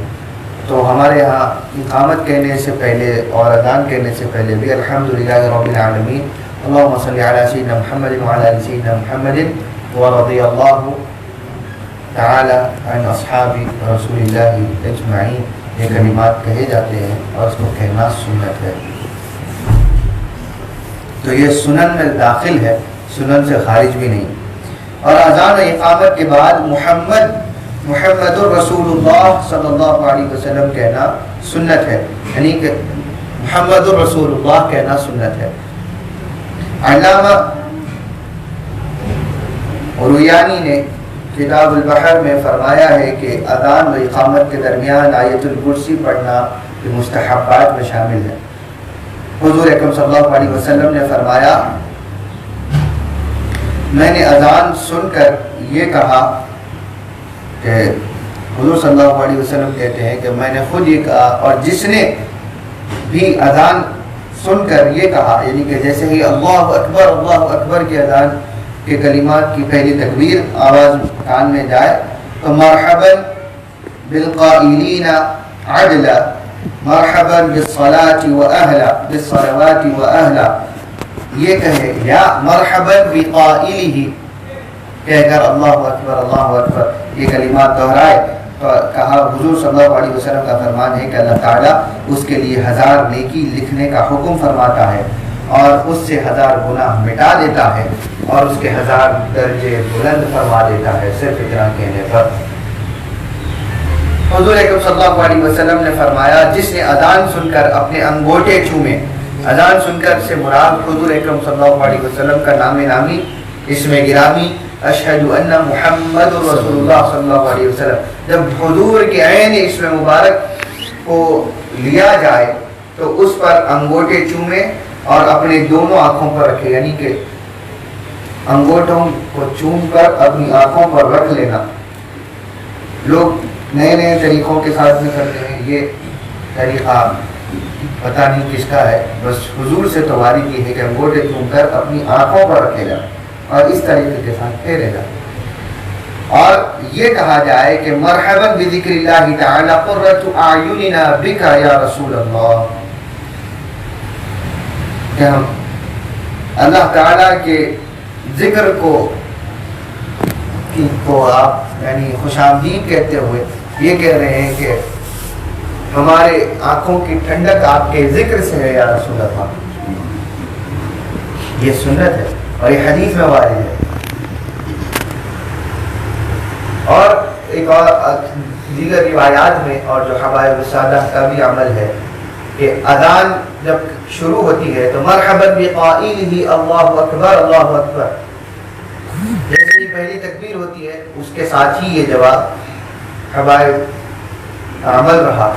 تو ہمارے ہاں اقامت کہنے سے پہلے اور اذان کہنے سے پہلے بھی الحمدللہ رب العالمین اللہم صلی علی سیدنا محمد وعلی آل سیدنا محمد ورضی اللہ تعالی عن اصحاب رسول اللہ اجمعین، یہ کلمات کہے جاتے ہیں اور اس کو کہنا سنت ہے. تو یہ سنن میں داخل ہے، سنن سے خارج بھی نہیں. اور اذان و اقامت کے بعد محمد الرسول اللہ صلی اللہ علیہ وسلم کہنا سنت ہے، یعنی کہ محمد الرسول اللہ کہنا سنت ہے. علامہ رویانی نے کتاب البحر میں فرمایا ہے کہ اذان و اقامت کے درمیان آیت الکرسی پڑھنا مستحبات میں شامل ہے. حضور اکرم صلی اللہ علیہ وسلم نے فرمایا: میں نے اذان سن کر یہ کہا کہ حضور صلی اللہ علیہ وسلم کہتے ہیں کہ میں نے خود یہ کہا، اور جس نے بھی اذان سن کر یہ کہا، یعنی کہ جیسے ہی اللہ اکبر کی اذان کے کلمات کی پہلی تکبیر آواز کان میں جائے تو مرحبا بالقائلین عدلا مرحبا بالصلاة بالصلوات واہلا، یہ کہے یا مرحبا بقائلہ کہہ کر اللہ اکبر یہ کلمات دہرائے. تو کہا حضور صلی اللہ علیہ وسلم کا فرمان ہے کہ اللہ تعالیٰ اس کے لیے 1000 نیکی لکھنے کا حکم فرماتا ہے، اور اس سے 1000 گناہ مٹا دیتا ہے اور اس کے 1000 درجے بلند فرما دیتا ہے صرف اتنا کہنے پر۔ حضور اکرم صلی اللہ علیہ وسلم نے فرمایا جس نے اذان سن کر اپنے انگوٹے چومے، اذان سن کر سے مراد حضور اکرم صلی اللہ علیہ وسلم کا نام نامی، اسم گرامی اشہد ان محمد رسول اللہ صلی اللہ علیہ وسلم، جب حضور کے عین اسم مبارک کو لیا جائے تو اس پر انگوٹے چومے اور اپنے دونوں آنکھوں پر رکھے، یعنی کہ انگوٹھوں کو چوم کر اپنی آنکھوں پر رکھ لینا۔ لوگ نئے نئے طریقوں کے ساتھ میں کرتے ہیں، یہ طریقہ پتہ نہیں کس کا ہے، بس حضور سے تو وارد یہ ہے کہ انگوٹے چوم کر اپنی آنکھوں پر رکھے جائے اور اس طریقے کے ساتھ پھیرے جائے، اور یہ کہا جائے کہ مرحبا بذکر اللہ تعالی قرۃ اعیننا بک یا رسول اللہ، کہ ہم اللہ تعالیٰ کے ذکر کو آپ یعنی خوش آمدید کہتے ہوئے یہ کہہ رہے ہیں کہ ہمارے آنکھوں کی ٹھنڈک آپ کے ذکر سے ہے یا رسول اللہ۔ یہ سنت ہے اور یہ حدیث میں وارد ہے۔ اور ایک اور دیگر روایات میں اور جو حبائب السادہ کا بھی عمل ہے کہ اذان جب شروع ہوتی ہے تو مرحبا بقائلہ اللہ اکبر اللہ اکبر، جیسے ہی پہلی تکبیر ہوتی ہے اس کے ساتھ ہی یہ جواب حبائب عمل رہا،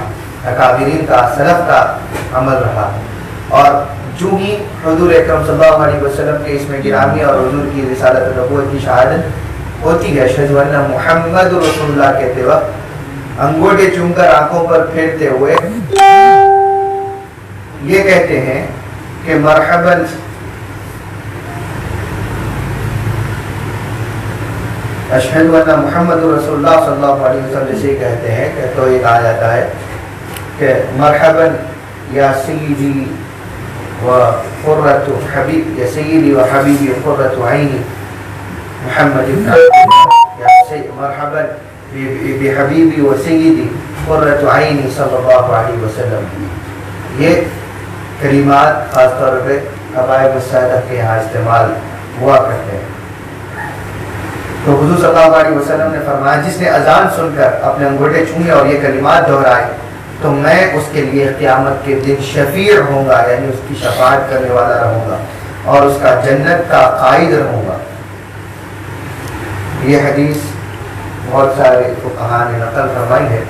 اکابرین کا سلف کا عمل رہا۔ اور جو ہی حضور اکرم صلی اللہ علیہ وسلم کے اسم گرامی اور حضور کی رسالت نبوت کی شہادت ہوتی ہے، اشہد ان محمد رسول اللہ کہتے وقت انگوٹھے چوم کر آنکھوں پر پھیرتے ہوئے یہ کہتے ہیں کہ مرحبا اشہد ان محمد رسول اللہ صلی اللہ علیہ وسلم جیسے کہتے ہیں کہ تو یہ کہا جاتا ہے کہ مرحبا یا سیدی و قرۃ حبیب، یا سیدی و حبیبی قرۃ عینی محمد بن یا مرحبا بحبیبی و سیدی قرۃ عینی صلی اللہ علیہ وسلم۔ یہ کلمات خاص طور پہ حبائب السادہ کے یہاں استعمال ہوا کرتے ہیں۔ تو حضور صلی اللہ علیہ وسلم نے فرمایا جس نے اذان سن کر اپنے انگوٹھے چومے اور یہ کلمات دہرائے تو میں اس کے لیے قیامت کے دن شفیع ہوں گا، یعنی اس کی شفاعت کرنے والا رہوں گا اور اس کا جنت کا قائد رہوں گا۔ یہ حدیث بہت سارے فقہاء نے نقل فرمائی ہے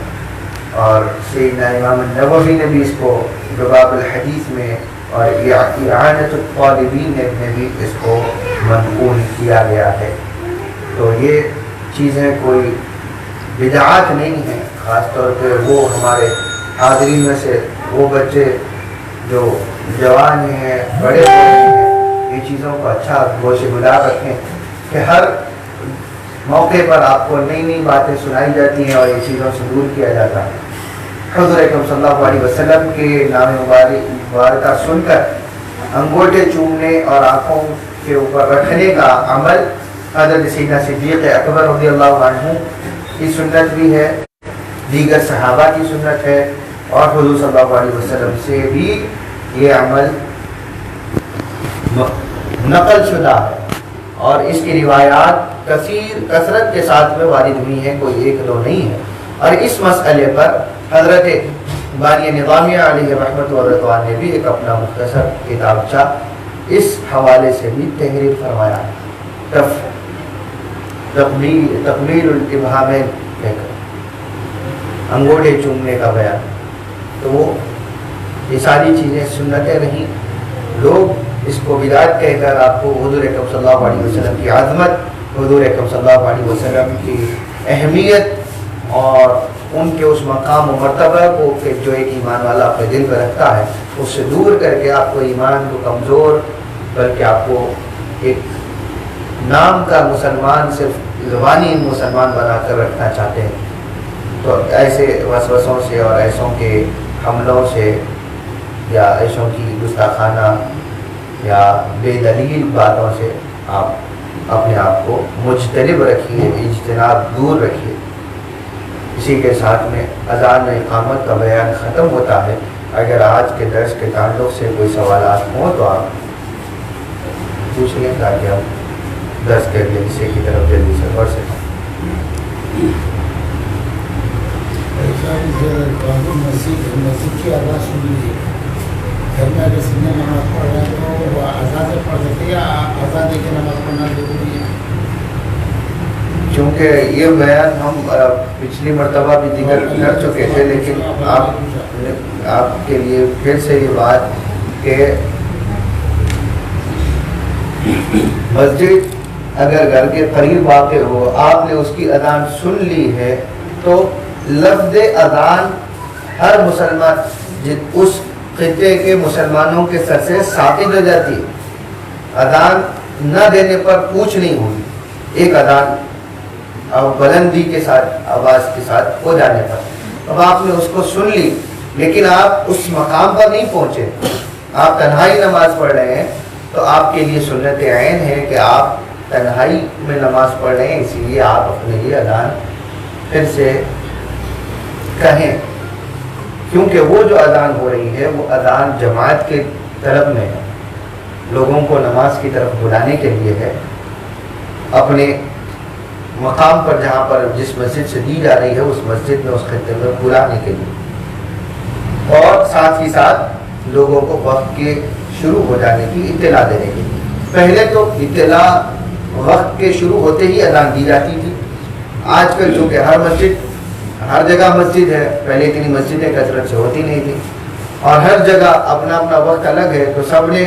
اور سیدنا امام النووی نے بھی اس کو لباب الحدیث میں اور اعانۃ الطالبین میں بھی اس کو منقول کیا گیا ہے۔ تو یہ چیزیں کوئی بدعات نہیں ہیں، خاص طور پہ وہ ہمارے حاضرین میں سے وہ بچے جو جوان ہیں، بڑے ہیں، یہ چیزوں کو اچھا گوش گزار رکھیں کہ ہر موقع پر آپ کو نئی نئی باتیں سنائی جاتی ہیں اور یہ چیزوں سے دور کیا جاتا ہے۔ حضور اکرم صلی اللہ علیہ وسلم کے نام مبارکہ سن کر انگوٹھے چومنے اور آنکھوں کے اوپر رکھنے کا عمل حضرت سیدنا صدیق اکبر رضی اللہ عنہ کی سنت بھی ہے، دیگر صحابہ کی سنت ہے، اور حضور صلی اللہ علیہ وسلم سے بھی یہ عمل نقل شدہ ہے اور اس کی روایات کثرت کے ساتھ میں وارد ہوئی ہیں، کوئی ایک دو نہیں ہے۔ اور اس مسئلے پر حضرت بانی نظامیہ علیہ رحمۃ و رضوان نے بھی ایک اپنا مختصر کتابچہ اس حوالے سے بھی تحریر فرمایا ہے، تقلیل الابہامین کہہ کر انگوٹھے چومنے کا بیان۔ تو وہ یہ ساری چیزیں سنتیں نہیں، لوگ اس کو بدعت کہہ کر آپ کو حضور اکرم صلی اللہ علیہ وسلم کی عظمت، حضور اکرم صلی اللہ علیہ وسلم کی اہمیت اور ان کے اس مقام و مرتبہ کو کہ جو ایک ایمان والا اپنے دل پہ رکھتا ہے اس سے دور کر کے آپ کو ایمان کو کمزور، بلکہ آپ کو ایک نام کا مسلمان، صرف زبانی مسلمان بنا کر رکھنا چاہتے ہیں۔ تو ایسے وسوسوں سے اور ایسوں کے حملوں سے یا ایسوں کی گستاخانہ یا بے دلیل باتوں سے آپ اپنے آپ کو مجتنب رکھیے، اجتناب دور رکھیے۔ اسی کے ساتھ میں اذان و اقامت کا بیان ختم ہوتا ہے۔ اگر آج کے درس کے تعلق سے کوئی سوالات ہوں تو آپ پوچھ لیں تاکہ ہم درس کے اگلے حصے کی طرف جلدی سے بڑھ سکیں. مسجد کی آواز سن لیجیے. گھر میں اگر سننے نماز پڑھ رہے ہیں تو وہ آزاد سے پڑھ سکتے یا آزاد دے کے نماز پڑھنا ضروری ہے؟ چونکہ یہ بیان ہم پچھلی مرتبہ بھی ذکر کر چکے تھے، لیکن آپ کے لیے پھر سے یہ بات کہ مسجد اگر گھر کے قریب واقع ہو، آپ نے اس کی اذان سن لی ہے تو لفظ اذان ہر مسلمان اس خطے کے مسلمانوں کے سر سے ثابت ہو جاتی ہے. اذان نہ دینے پر پوچھ نہیں ہوگی. ایک اذان اور بلندی کے ساتھ آواز کے ساتھ ہو جانے پر اب آپ نے اس کو سن لی، لیکن آپ اس مقام پر نہیں پہنچے، آپ تنہائی نماز پڑھ رہے ہیں، تو آپ کے لیے سنت عین ہے کہ آپ تنہائی میں نماز پڑھ رہے ہیں، اسی لیے آپ اپنے لیے اذان پھر سے کہیں. کیونکہ وہ جو اذان ہو رہی ہے وہ اذان جماعت کے طلب میں ہے، لوگوں کو نماز کی طرف بلانے کے لیے ہے، اپنے مقام پر جہاں پر جس مسجد سے دی جا رہی ہے اس مسجد میں اس خطے میں بلانے کے لیے، اور ساتھ ہی ساتھ لوگوں کو وقت کے شروع ہو جانے کی اطلاع دینے کے لیے. پہلے تو اطلاع وقت کے شروع ہوتے ہی اذان دی جاتی تھی. آج کل چونکہ ہر جگہ مسجد ہے، پہلے اتنی مسجدیں کثرت سے ہوتی نہیں تھی، اور ہر جگہ اپنا اپنا وقت الگ ہے، تو سب نے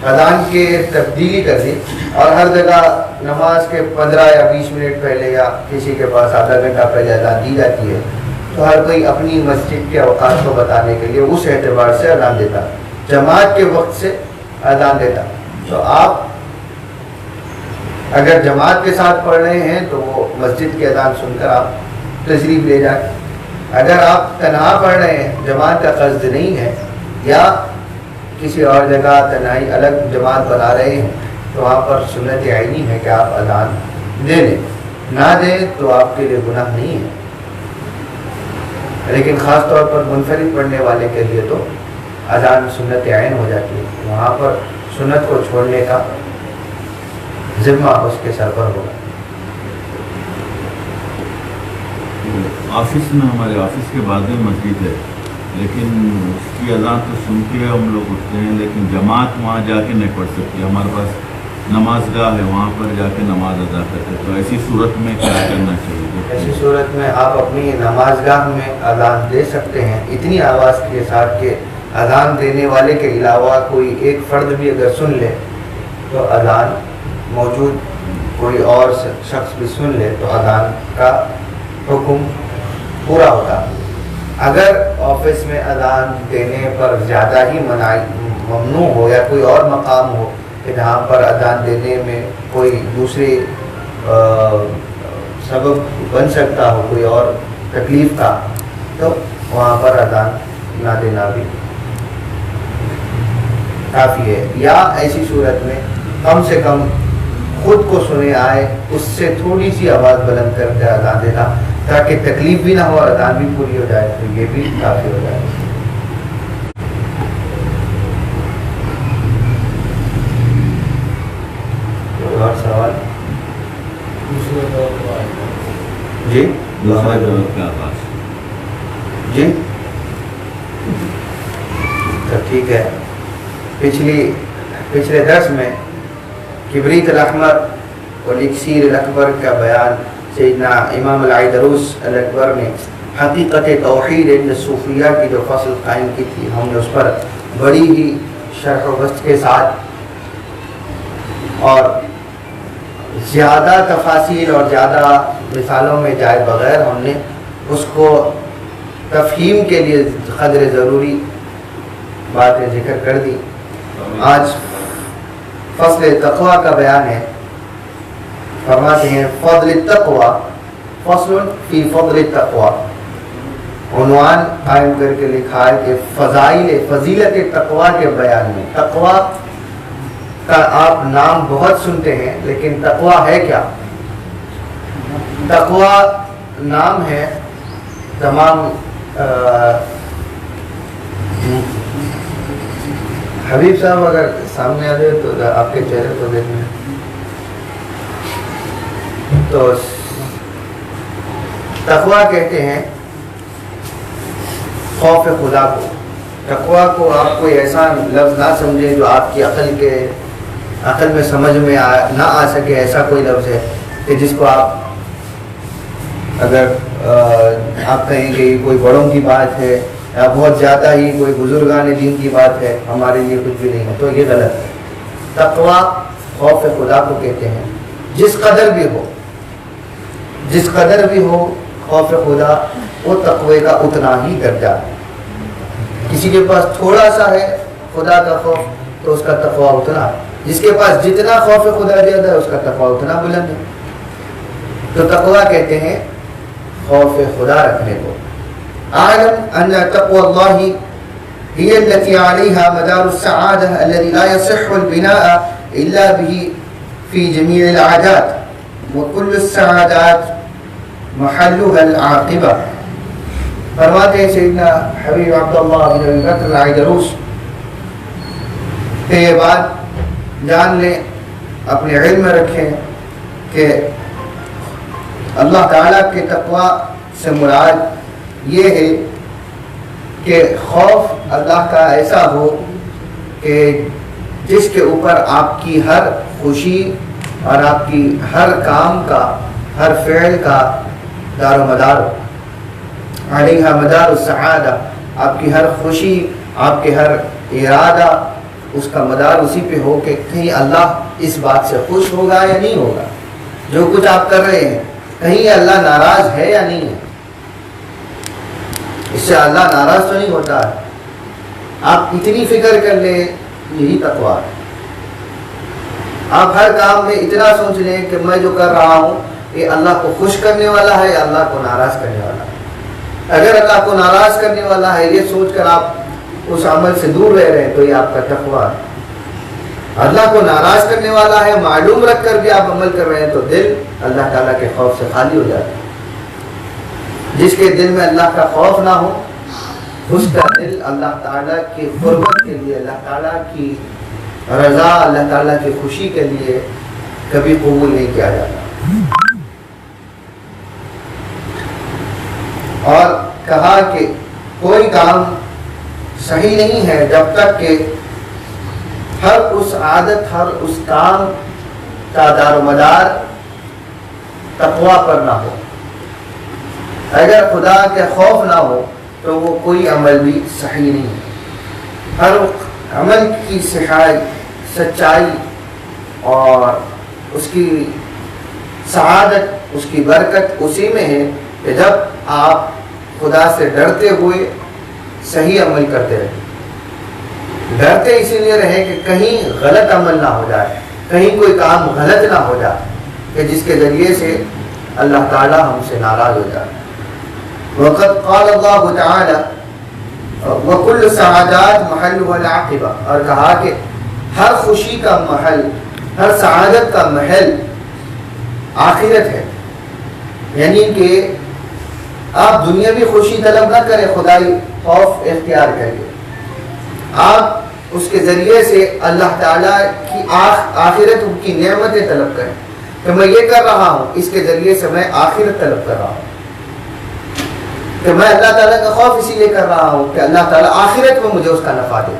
اذان کے تبدیلی کر دی، اور ہر جگہ نماز کے 15 یا 20 منٹ پہلے یا کسی کے پاس آدھا گھنٹہ پہلے اذان دی جاتی ہے. تو ہر کوئی اپنی مسجد کے اوقات کو بتانے کے لیے اس اعتبار سے اذان دیتا، جماعت کے وقت سے اذان دیتا. تو آپ اگر جماعت کے ساتھ پڑھ رہے ہیں تو وہ مسجد کی اذان سن کر آپ تشریف لے جائیں. اگر آپ تنہا پڑھ رہے ہیں، جماعت کا قصد نہیں ہے، یا کسی اور جگہ تنہائی الگ جماعت بنا رہے ہیں، تو وہاں پر سنت عینی ہے کہ آپ اذان دے لیں. نہ دیں تو آپ کے لیے گناہ نہیں ہے، لیکن خاص طور پر منفرد پڑھنے والے کے لیے تو اذان سنت عین ہو جاتی ہے. وہاں پر سنت کو چھوڑنے کا ذمہ اس کے سر پر ہوگا. آفس میں ہمارے آفس کے بعد میں مسجد ہے، لیکن اس کی اذان تو سن کے ہم لوگ اٹھتے ہیں، لیکن جماعت وہاں جا کے نہیں پڑھ سکتی. ہمارے پاس نماز گاہ ہے، وہاں پر جا کے نماز ادا کرتے ہیں. تو ایسی صورت میں کیا کرنا چاہیے؟ ایسی صورت میں آپ اپنی نماز گاہ میں اذان دے سکتے ہیں اتنی آواز کے ساتھ کہ اذان دینے والے کے علاوہ کوئی ایک فرد بھی اگر سن لے تو اذان موجود کوئی اور شخص بھی سن لے تو اذان کا حکم پورا ہوتا. اگر آفس میں اذان دینے پر زیادہ ہی ممنوع ہو، یا کوئی اور مقام ہو کہ جہاں پر اذان دینے میں کوئی دوسری سبب بن سکتا ہو، کوئی اور تکلیف کا، تو وہاں پر اذان نہ دینا بھی کافی ہے. یا ایسی صورت میں کم سے کم خود کو سنے آئے اس سے تھوڑی سی آواز بلند کر کے اذان دینا، تاکہ تکلیف بھی نہ ہو اور اذان بھی پوری ہو جائے، تو یہ بھی کافی ہو جائے. کوئی اور سوال؟ جی جی تو ٹھیک ہے. پچھلے درس میں کبریت الاحمر والاکسیر الاکبر کا بیان سیدنا امام العیدروس الاکبر نے حقیقت توحید عند صوفیہ کی جو فصل قائم کی تھی، ہم نے اس پر بڑی ہی شرح و بسط کے ساتھ اور زیادہ تفاصیل اور زیادہ مثالوں میں جائے بغیر ہم نے اس کو تفہیم کے لیے قدر ضروری باتیں ذکر کر دی. آج فصل تقوی کا بیان ہے. فرماتے ہیں فضل التقوی، فصل فی فضل التقوی، عنوان قائم کر کے لکھا ہے کہ فضیلت تقوی کے بیان میں. تقوی کا آپ نام بہت سنتے ہیں، لیکن تقوی ہے کیا؟ تقوی نام ہے تمام حبیب صاحب اگر سامنے آ جائے تو آپ کے چہرے کو دیکھیں. تو تقویٰ کہتے ہیں خوف خدا کو. تقویٰ کو آپ کوئی ایسا لفظ نہ سمجھیں جو آپ کی عقل میں سمجھ میں نہ آ سکے. ایسا کوئی لفظ ہے کہ جس کو آپ اگر آپ کہیں کہ کوئی بڑوں کی بات ہے یا بہت زیادہ ہی کوئی بزرگان دین کی بات ہے, ہمارے لیے کچھ بھی نہیں ہے, تو یہ غلط ہے. تقویٰ خوف خدا کو کہتے ہیں. جس قدر بھی ہو خوف خدا, وہ تقوی کا اتنا ہی درجہ ہے. کسی کے پاس تھوڑا سا ہے خدا کا خوف تو اس کا تقویٰ اتنا ہے. جس کے پاس جتنا خوف خدا زیادہ ہے اس کا تقویٰ اتنا بلند ہے. تو تقویٰ کہتے ہیں خوف خدا رکھنے کو. اعلم ان تقوى الله هي التي عليها مدار السعادة الذي لا يصح البناء إلا به في جميع العادات وكل السعادات محلها العاقبة. فرماتے ہیں سیدنا حبیب عبداللہ بن ابی بکر العیدروس کہ یہ بات جان لیں, اپنے علم میں رکھیں کہ اللہ تعالیٰ کے تقویٰ سے مراد یہ ہے کہ خوف اللہ کا ایسا ہو کہ جس کے اوپر آپ کی ہر خوشی اور آپ کی ہر کام کا, ہر فعل کا دار و مدار ہو. علیہ مدار السعادہ, آپ کی ہر خوشی, آپ کے ہر ارادہ, اس کا مدار اسی پہ ہو کہ کہیں اللہ اس بات سے خوش ہوگا یا نہیں ہوگا. جو کچھ آپ کر رہے ہیں کہیں اللہ ناراض ہے یا نہیں ہے. اس سے اللہ ناراض تو نہیں ہوتا ہے. آپ اتنی فکر کر لیں, یہی تقویٰ ہے. آپ ہر کام میں اتنا سوچ لیں کہ میں جو کر رہا ہوں یہ اللہ کو خوش کرنے والا ہے یا اللہ کو ناراض کرنے والا ہے. اگر اللہ کو ناراض کرنے والا ہے یہ سوچ کر آپ اس عمل سے دور رہ رہے ہیں تو یہ آپ کا تقویٰ ہے. اللہ کو ناراض کرنے والا ہے معلوم رکھ کر بھی آپ عمل کر رہے ہیں تو دل اللہ تعالیٰ کے خوف سے خالی ہو جاتا ہے. جس کے دل میں اللہ کا خوف نہ ہو اس کا دل اللہ تعالیٰ کی قربت کے لیے, اللہ تعالیٰ کی رضا, اللہ تعالیٰ کی خوشی کے لیے کبھی قبول نہیں کیا جاتا. اور کہا کہ کوئی کام صحیح نہیں ہے جب تک کہ ہر اس عادت, ہر اس کام کا دار و مدار تقویٰ پر نہ ہو. اگر خدا کے خوف نہ ہو تو وہ کوئی عمل بھی صحیح نہیں ہے. ہر عمل کی صحائی, سچائی اور اس کی سعادت, اس کی برکت اسی میں ہے کہ جب آپ خدا سے ڈرتے ہوئے صحیح عمل کرتے رہیں. ڈرتے اسی لیے رہیں کہ کہیں غلط عمل نہ ہو جائے, کہیں کوئی کام غلط نہ ہو جائے کہ جس کے ذریعے سے اللہ تعالی ہم سے ناراض ہو جائے. وقد قال اللہ تعالی وَكُلُّ سَعَادَاتِ مَحَلُّهَا الْعَاقِبَةُ, اور کہا کہ ہر خوشی کا محل, ہر سعادت کا محل آخرت ہے. یعنی کہ آپ دنیاوی خوشی طلب نہ کریں, خدائی خوف اختیار کریے. آپ اس کے ذریعے سے اللہ تعالیٰ کی آخرت کی نعمتیں طلب کریں کہ میں یہ کر رہا ہوں, اس کے ذریعے سے میں آخرت طلب کر رہا ہوں, کہ میں اللہ تعالیٰ کا خوف اسی لیے کر رہا ہوں کہ اللہ تعالیٰ آخرت میں مجھے اس کا نفع دے,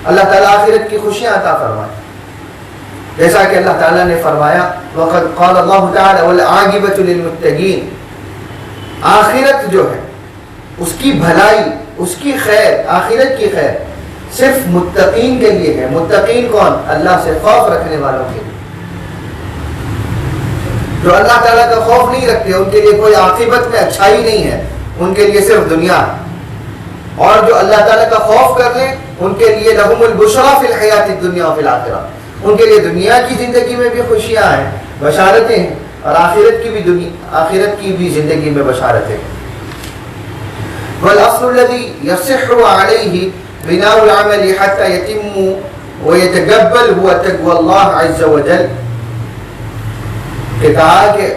اللہ تعالیٰ آخرت کی خوشیاں عطا فرمائے. جیسا کہ اللہ تعالیٰ نے فرمایا وقد قال اللہ تعالی والعاقبۃ للمتقین, آخرت جو ہے اس کی بھلائی, اس کی خیر, آخرت کی خیر صرف متقین کے لیے ہے. متقین کون؟ اللہ سے خوف رکھنے والوں کے لیے. جو اللہ تعالیٰ کا خوف نہیں رکھتے ان کے لیے کوئی عاقبت میں اچھائی نہیں ہے, ان کے لیے صرف دنیا ہے. اور جو اللہ تعالیٰ کا خوف کر لیں ان کے لیے لہم البشریٰ فی الحیات الدنیا وفی الآخرہ, ان کے لیے دنیا کی زندگی میں بھی خوشیاں ہیں, بشارتیں ہیں, اور آخرت کی بھی زندگی میں بشارتیں. والأصل الذي يصح عليه بناء العمل حتى يتم ويتقبل هو تقوى الله عز وجل. کہ کہا کہ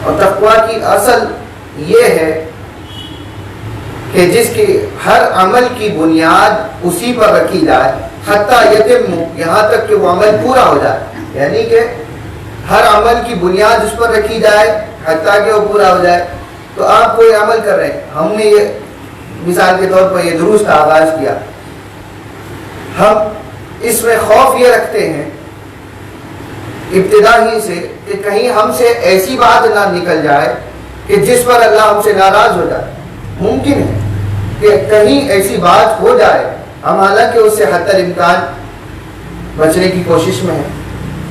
اور تقویٰ کی اصل یہ ہے کہ جس کی ہر عمل کی بنیاد اسی پر رکھی جائے، حتیٰ یتم، یہاں تک کہ وہ عمل پورا ہو جائے، یعنی کہ ہر عمل کی بنیاد اس پر رکھی جائے حتیٰ کہ وہ پورا ہو جائے۔ تو آپ کوئی عمل کر رہے ہیں، ہم نے یہ مثال کے طور پر یہ دروس کا آغاز کیا، ہم اس میں خوف یہ رکھتے ہیں ابتدا ہی سے کہ کہیں ہم سے ایسی بات نہ نکل جائے کہ جس پر اللہ ہم سے ناراض ہو جائے۔ ممکن ہے کہ کہیں ایسی بات ہو جائے، ہم حالانکہ اس سے حتی الامکان بچنے کی کوشش میں ہیں،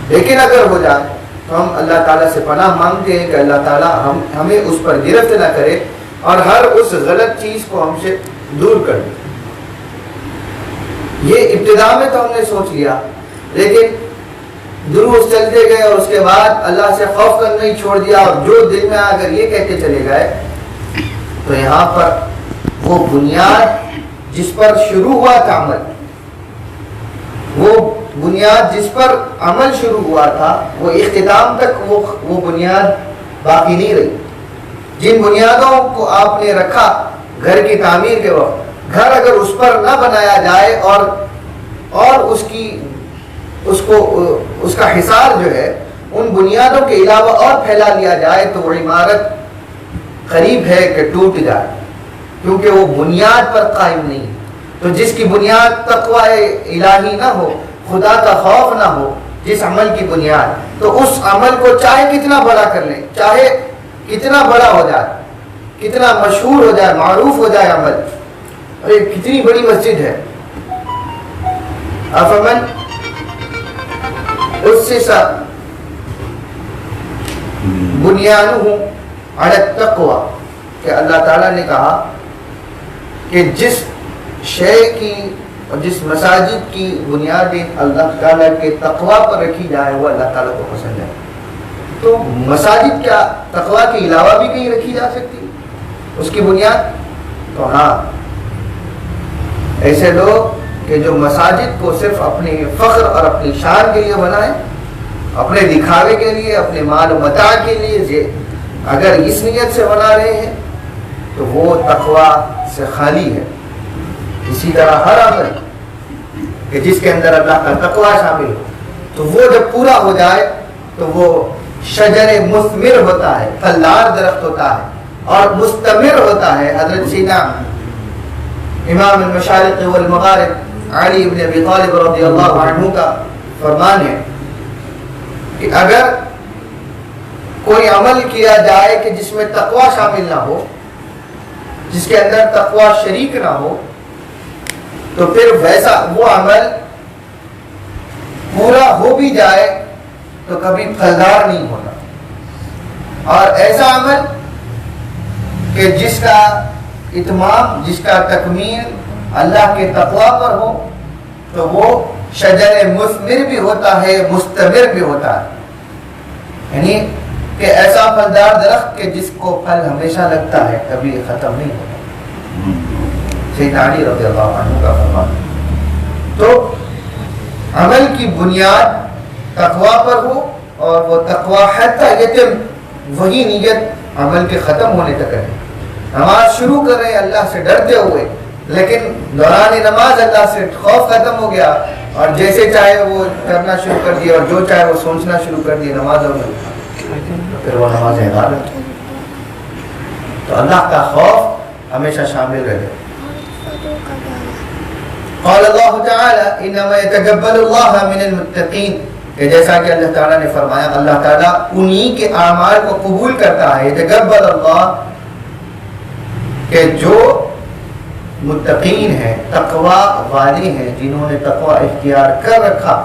لیکن اگر ہو جائے تو ہم اللہ تعالیٰ سے پناہ مانگتے ہیں کہ اللہ تعالیٰ ہمیں اس پر گرفت نہ کرے اور ہر اس غلط چیز کو ہم سے دور کر دے۔ یہ ابتدا میں تو ہم نے سوچ لیا، لیکن دروس چلتے گئے اور اس کے بعد اللہ سے خوف کرنا ہی چھوڑ دیا، اور جو دل میں اگر یہ کہہ کے چلے گئے تو یہاں پر وہ بنیاد جس پر شروع ہوا تھا عمل، وہ بنیاد جس پر عمل شروع ہوا تھا، وہ اختتام تک وہ بنیاد باقی نہیں رہی۔ جن بنیادوں کو آپ نے رکھا گھر کی تعمیر کے وقت، گھر اگر اس پر نہ بنایا جائے اور اس کا حصار جو ہے ان بنیادوں کے علاوہ اور پھیلا لیا جائے تو وہ عمارت قریب ہے کہ ٹوٹ جائے، کیونکہ وہ بنیاد پر قائم نہیں۔ تو جس کی بنیاد تقوی الہی نہ ہو، خدا کا خوف نہ ہو، جس عمل کی بنیاد، تو اس عمل کو چاہے کتنا بڑا کر لیں، چاہے کتنا بڑا ہو جائے، کتنا مشہور ہو جائے، معروف ہو جائے عمل، ارے کتنی بڑی مسجد ہے، افمن اسس بنیانہ علی التقوی، کہ اللہ تعالیٰ نے کہا کہ جس شے کی اور جس مساجد کی بنیادیں اللہ تعالیٰ کے تقوی پر رکھی جائے وہ اللہ تعالیٰ کو پسند ہے۔ تو مساجد کیا تقوی کے علاوہ بھی کہیں رکھی جا سکتی اس کی بنیاد؟ تو ہاں، ایسے لوگ کہ جو مساجد کو صرف اپنے فخر اور اپنی شان کے لیے بنائیں، اپنے دکھاوے کے لیے، اپنے مال و متاع کے لیے، اگر اس نیت سے بنا رہے ہیں تو وہ تقوی سے خالی ہے۔ اسی طرح ہر عمل کہ جس کے اندر اللہ کا تقوی شامل ہو، تو وہ جب پورا ہو جائے تو وہ شجر مثمر ہوتا ہے، پھلدار درخت ہوتا ہے اور مستمر ہوتا ہے۔ حضرت سیدنا امام المشارق والمغارب علی بن ابی طالب رضی اللہ عنہ کا فرمان ہے کہ اگر کوئی عمل کیا جائے کہ جس میں تقوی شامل نہ ہو، جس کے اندر تقوی شریک نہ ہو، تو پھر ویسا وہ عمل پورا ہو بھی جائے تو کبھی پھلدار نہیں ہوتا۔ اور ایسا عمل کہ جس کا اتمام، جس کا تکمیل اللہ کے تقوی پر ہو، تو وہ شجر مثمر بھی ہوتا ہے، مستمر بھی ہوتا ہے، یعنی کہ ایسا پھلدار درخت کہ جس کو پھل ہمیشہ لگتا ہے، کبھی ختم نہیں ہوتا۔ سیدنا علی رضی اللہ عنہ کا فرمان۔ تو عمل کی بنیاد تقوی پر ہو، اور وہ تقوی حتی یتم، وہی نیت عمل کے ختم ہونے تک ہے۔ نماز شروع کر رہے ہیں اللہ سے ڈرتے ہوئے، لیکن دوران نماز اللہ سے خوف ختم ہو گیا اور جیسے چاہے وہ کرنا شروع کر دیا اور جو چاہے وہ سوچنا شروع کر دیا نمازوں میں، پھر وہ نماز عبادت۔ تو اللہ کا خوف ہمیشہ شامل رہے۔ قال اللہ تعالی انما يتقبل اللہ من المتقین، کہ جیسا کہ اللہ تعالیٰ نے فرمایا اللہ تعالیٰ انہی کے اعمال کو قبول کرتا ہے۔ يتقبل اللہ، کہ جو متقین ہیں، تقوی والے ہیں، جنہوں نے تقوی اختیار کر رکھا،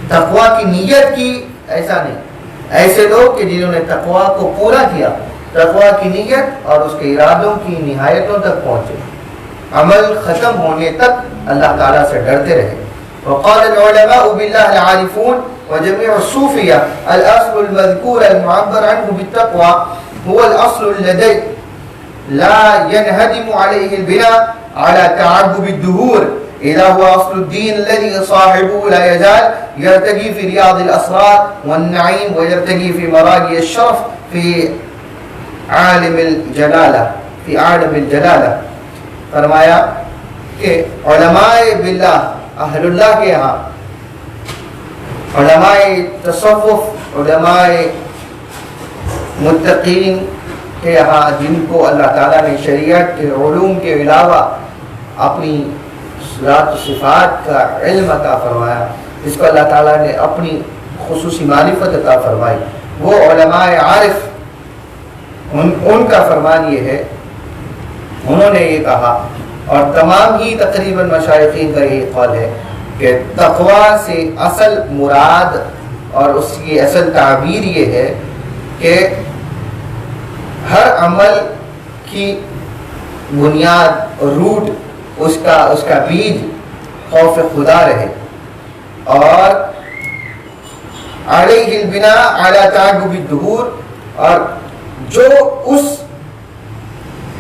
تقوی کی نیت کی، ایسا نہیں، ایسے لوگ کہ جنہوں نے تقوی کو پورا کیا، تقوی کی نیت اور اس کے ارادوں کی نہایتوں تک پہنچے، عمل ختم ہونے تک اللہ تعالیٰ سے ڈرتے رہے۔ وقال العلماء بالله العارفون وجميع الصوفية الأصل المذكور المعبر عنه بالتقوى هو الأصل الذي لا ينهدم عليه البناء على تعبد الدهور، إذا هو أصل الدين الذي صاحبه لا يزال يرتقي في رياض الأسرار والنعيم ويرتقي في مراقي الشرف في عالم الجلالة فی عالم الجلالہ فرمایا کہ علماء باللہ اہل اللہ کے یہاں، علماء تصوف، علماء متقین کے یہاں، جن کو اللہ تعالیٰ نے شریعت کے علوم کے علاوہ اپنی ذات و صفات کا علم عطا فرمایا، جس کو اللہ تعالیٰ نے اپنی خصوصی معرفت عطا فرمائی، وہ علماء عارف، ان کا فرمان یہ ہے، انہوں نے یہ کہا، اور تمام ہی تقریباً مشائخین کا یہ قول ہے کہ تقوی سے اصل مراد اور اس کی اصل تعبیر یہ ہے کہ ہر عمل کی بنیاد، روٹ، اس کا بیج خوف خدا رہے، اور علیہ البناء علی تعقب الدہور، اور جو اس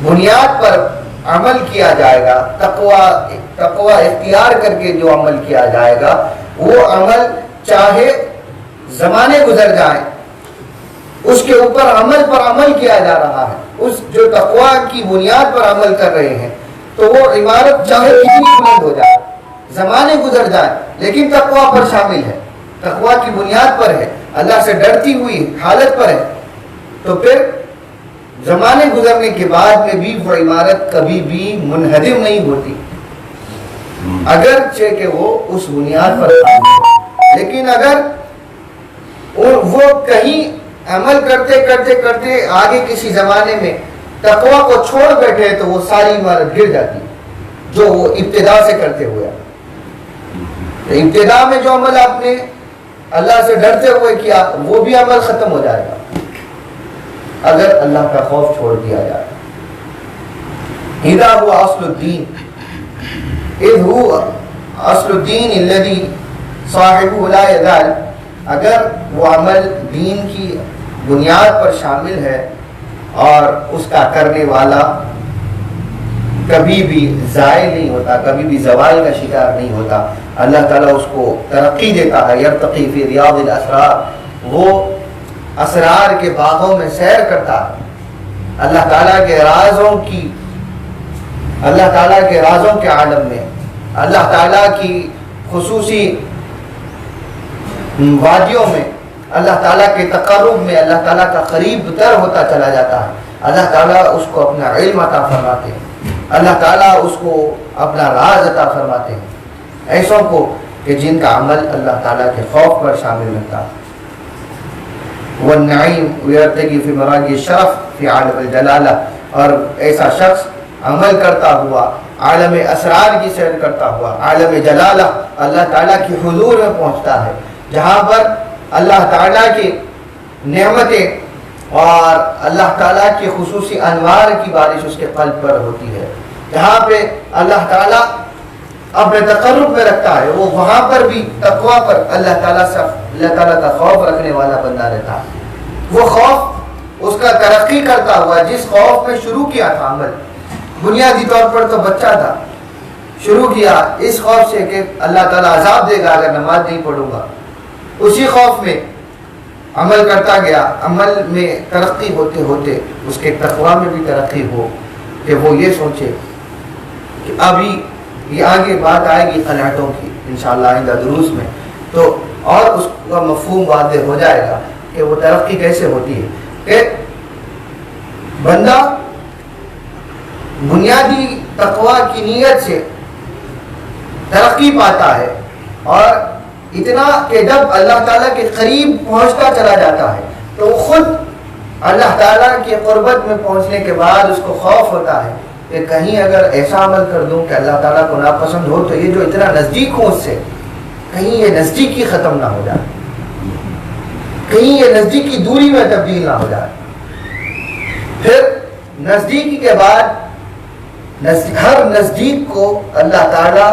بنیاد پر عمل کیا جائے گا، تقوی اختیار کر کے جو عمل کیا جائے گا، وہ عمل چاہے زمانے گزر جائیں، اس کے اوپر عمل پر عمل کیا جا رہا ہے، اس جو تقوی کی بنیاد پر عمل کر رہے ہیں، تو وہ عمارت چاہے کتنی بلند ہو جائے، زمانے گزر جائیں، لیکن تقوی پر شامل ہے، تقوی کی بنیاد پر ہے، اللہ سے ڈرتی ہوئی حالت پر ہے، تو پھر زمانے گزرنے کے بعد میں بھی وہ عمارت کبھی بھی منہدم نہیں ہوتی، اگرچہ کہ وہ اس بنیاد پر ہے۔ لیکن اگر وہ کہیں عمل کرتے کرتے کرتے آگے کسی زمانے میں تقوی کو چھوڑ بیٹھے تو وہ ساری عمارت گر جاتی ہے، جو وہ ابتدا سے کرتے ہوئے۔ ابتدا میں جو عمل آپ نے اللہ سے ڈرتے ہوئے کیا، وہ بھی عمل ختم ہو جائے گا اگر اللہ کا خوف چھوڑ دیا جائے۔ اذا هو اصل الدین، اذ هو اصل الدین الذي صاحبه لا يزال، اگر وہ عمل دین کی بنیاد پر شامل ہے اور اس کا کرنے والا کبھی بھی زائل نہیں ہوتا، کبھی بھی زوال کا شکار نہیں ہوتا، اللہ تعالیٰ اس کو ترقی دیتا ہے۔ یرتقی فی ریاض الاسرار، وہ اسرار کے باغوں میں سیر کرتا ہے، اللہ تعالیٰ کے رازوں کے عالم میں، اللہ تعالیٰ کی خصوصی وادیوں میں، اللہ تعالیٰ کے تقرب میں اللہ تعالیٰ کا قریب تر ہوتا چلا جاتا ہے۔ اللہ تعالیٰ اس کو اپنا علم عطا فرماتے ہیں، اللہ تعالیٰ اس کو اپنا راز عطا فرماتے ہیں، ایسوں کو کہ جن کا عمل اللہ تعالیٰ کے خوف پر شامل رہتا ہے۔ والنعیم ویرتقی فی مراغی الشرف فی عالم الجلالہ، اور ایسا شخص عمل کرتا ہوا، عالم اسرار کی سیر کرتا ہوا، عالم جلالہ اللہ تعالیٰ کی حضور میں پہنچتا ہے، جہاں پر اللہ تعالیٰ کی نعمتیں اور اللہ تعالیٰ کی خصوصی انوار کی بارش اس کے قلب پر ہوتی ہے، جہاں پہ اللہ تعالیٰ اپنے تقرب میں رکھتا ہے، وہ وہاں پر بھی تقوی پر اللہ تعالیٰ کا خوف رکھنے والا بندہ رہتا ہے۔ وہ خوف اس کا ترقی کرتا ہوا، جس خوف میں شروع کیا تھا عمل، بنیادی طور پر تو بچہ تھا، شروع کیا اس خوف سے کہ اللہ تعالیٰ عذاب دے گا اگر نماز نہیں پڑھوں گا، اسی خوف میں عمل کرتا گیا، عمل میں ترقی ہوتے ہوتے اس کے تقوی میں بھی ترقی ہو کہ وہ یہ سوچے کہ ابھی یہ آگے بات آئے گی قناعتوں کی انشاءاللہ آئندہ دروس میں، تو اور اس کا مفہوم واضح ہو جائے گا کہ وہ ترقی کیسے ہوتی ہے، کہ بندہ بنیادی تقوی کی نیت سے ترقی پاتا ہے، اور اتنا کہ جب اللہ تعالیٰ کے قریب پہنچتا چلا جاتا ہے تو وہ خود اللہ تعالیٰ کی قربت میں پہنچنے کے بعد اس کو خوف ہوتا ہے کہ کہیں اگر ایسا عمل کر دوں کہ اللہ تعالیٰ کو ناپسند ہو تو یہ جو اتنا نزدیک ہوں اس سے، کہیں یہ نزدیکی ختم نہ ہو جائے، کہیں یہ نزدیکی دوری میں تبدیل نہ ہو جائے۔ پھر نزدیکی کے بعد ہر نزدیک کو اللہ تعالیٰ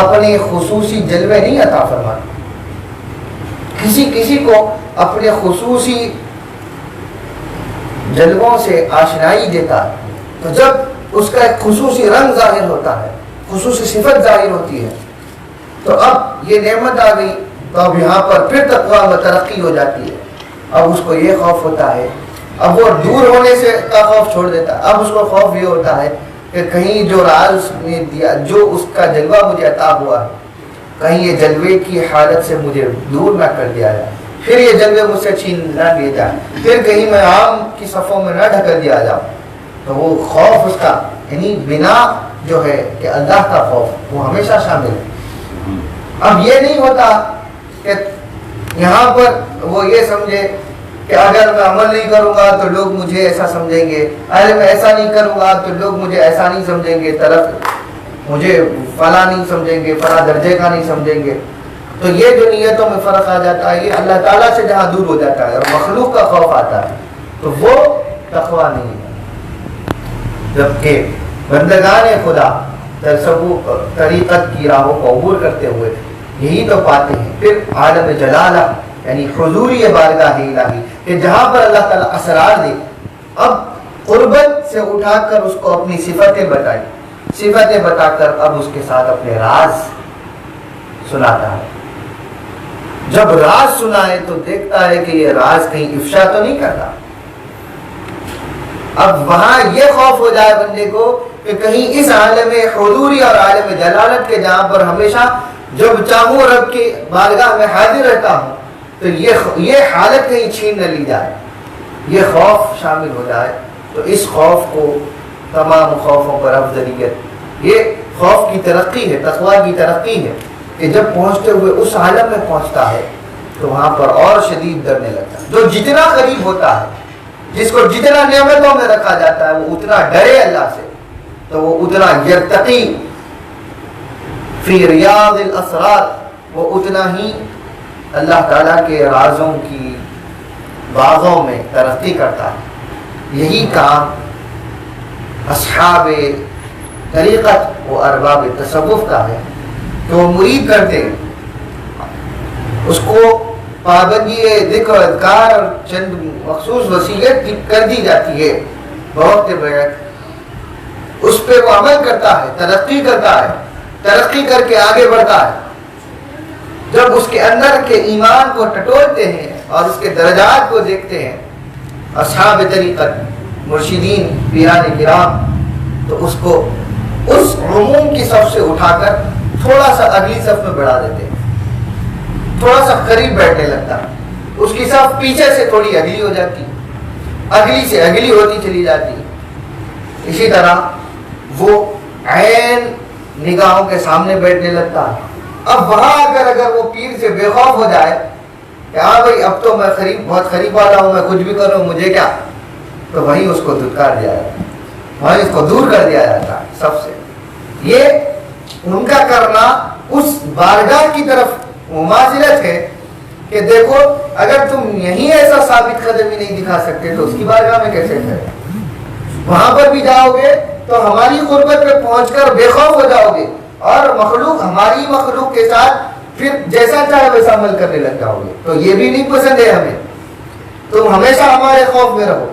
اپنے خصوصی جلوے نہیں عطا فرماتے، کسی کو اپنے خصوصی جلووں سے آشنائی دیتا ہے، تو جب اس کا ایک خصوصی رنگ ظاہر ہوتا ہے، خصوصی صفت ظاہر ہوتی ہے، تو اب یہ نعمت آ گئی، تو اب یہاں پر پھر تقوی میں ترقی ہو جاتی ہے۔ اب اس کو یہ خوف ہوتا ہے اب وہ دور ہونے سے کا خوف چھوڑ دیتا ہے. اب اس کو خوف یہ ہوتا ہے کہ کہیں جو راز اس نے دیا, جو اس کا جلوہ مجھے عطا ہوا, کہیں یہ جلوے کی حالت سے مجھے دور نہ کر دیا جائے, پھر یہ جلوے مجھ سے چھین نہ لیے جائیں, پھر کہیں میں عام کی صفوں میں نہ ڈھکل دیا جاؤں. تو وہ خوف اس کا, یعنی بنا جو ہے کہ اللہ کا خوف, وہ ہمیشہ شامل ہے. اب یہ نہیں ہوتا کہ یہاں پر وہ یہ سمجھے کہ اگر میں عمل نہیں کروں گا تو لوگ مجھے ایسا سمجھیں گے, اگر میں ایسا نہیں کروں گا تو لوگ مجھے ایسا نہیں سمجھیں گے, طرف مجھے فلاں نہیں سمجھیں گے, فلاں درجے کا نہیں سمجھیں گے. تو یہ جو نیتوں میں فرق آ جاتا ہے, یہ اللہ تعالیٰ سے جہاں دور ہو جاتا ہے اور مخلوق کا خوف آتا ہے, تو وہ تقویٰ نہیں ہے. جبکہ بندگان خدا تصوف طریقت کی راہوں کو عبور کرتے ہوئے یہی تو پاتے ہیں پھر عالم جلالہ, یعنی حضوری بارگاہ الہی, کہ جہاں پر اللہ تعالیٰ اسرار دے. اب قربت سے اٹھا کر اس کو اپنی صفتیں بتائی, صفتیں بتا کر اب اس کے ساتھ اپنے راز سناتا ہے. جب راز سنائے تو دیکھتا ہے کہ یہ راز کہیں افشا تو نہیں کرتا. اب وہاں یہ خوف ہو جائے بندے کو کہ کہیں اس عالم حضوری اور عالم جلالت کے جہاں پر ہمیشہ جب چاہوں رب کی بارگاہ میں حاضر رہتا ہوں, تو یہ حالت کہیں چھین نہ لی جائے, یہ خوف شامل ہو جائے. تو اس خوف کو تمام خوفوں پر افضلیت, یہ خوف کی ترقی ہے, تقویٰ کی ترقی ہے, کہ جب پہنچتے ہوئے اس عالم میں پہنچتا ہے تو وہاں پر اور شدید ڈرنے لگتا ہے. جو جتنا قریب ہوتا ہے, جس کو جتنا نعمتوں میں رکھا جاتا ہے, وہ اتنا ڈرے اللہ سے, تو وہ اتنا یرتقی فی ریاض الاسرار, وہ اتنا ہی اللہ تعالیٰ کے رازوں کی باغوں میں ترقی کرتا ہے. یہی کام اصحاب طریقت و ارباب تصوف کا ہے کہ وہ مرید کرتے ہیں, اس کو پابندی ذکر و اذکار اور چند مخصوص وصیت کر دی جاتی ہے بوقت بیعت, اس پہ وہ عمل کرتا ہے, ترقی کرتا ہے, ترقی کر کے آگے بڑھتا ہے. جب اس کے اندر کے ایمان کو ٹٹولتے ہیں اور اس کے درجات کو دیکھتے ہیں اصحاب طریقت, مرشدین, پیران کرام, تو اس کو اس عموم کی صف سے اٹھا کر تھوڑا سا اگلی صف میں بڑھا دیتے ہیں, تھوڑا سا قریب بیٹھنے لگتا ہے. اس کی صف پیچھے سے تھوڑی اگلی ہو جاتی, اگلی سے اگلی ہوتی چلی جاتی. اسی طرح وہ عین نگاہوں کے سامنے بیٹھنے لگتا ہے. اب وہاں اگر وہ پیر سے بے خوف ہو جائے کہ ہاں بھائی اب تو میں بہت قریب والا ہوں, میں کچھ بھی کروں مجھے کیا, تو وہیں اس کو دھتکار دیا جاتا ہے, وہیں اس کو دور کر دیا جاتا ہے سب سے. یہ ان کا کرنا اس بارگاہ کی طرف مماثلت ہے کہ دیکھو اگر تم یہیں ایسا ثابت قدمی نہیں دکھا سکتے تو اس کی بارگاہ میں کیسے کرے. وہاں پر بھی جاؤ گے تو ہماری قربت پہ پہنچ کر بے خوف ہو جاؤ گے, اور مخلوق, ہماری مخلوق کے ساتھ پھر جیسا چاہے ویسا عمل کرنے لگ جاؤ گے. تو یہ بھی نہیں پسند ہے ہمیں, تم ہمیشہ ہمارے خوف میں رہو.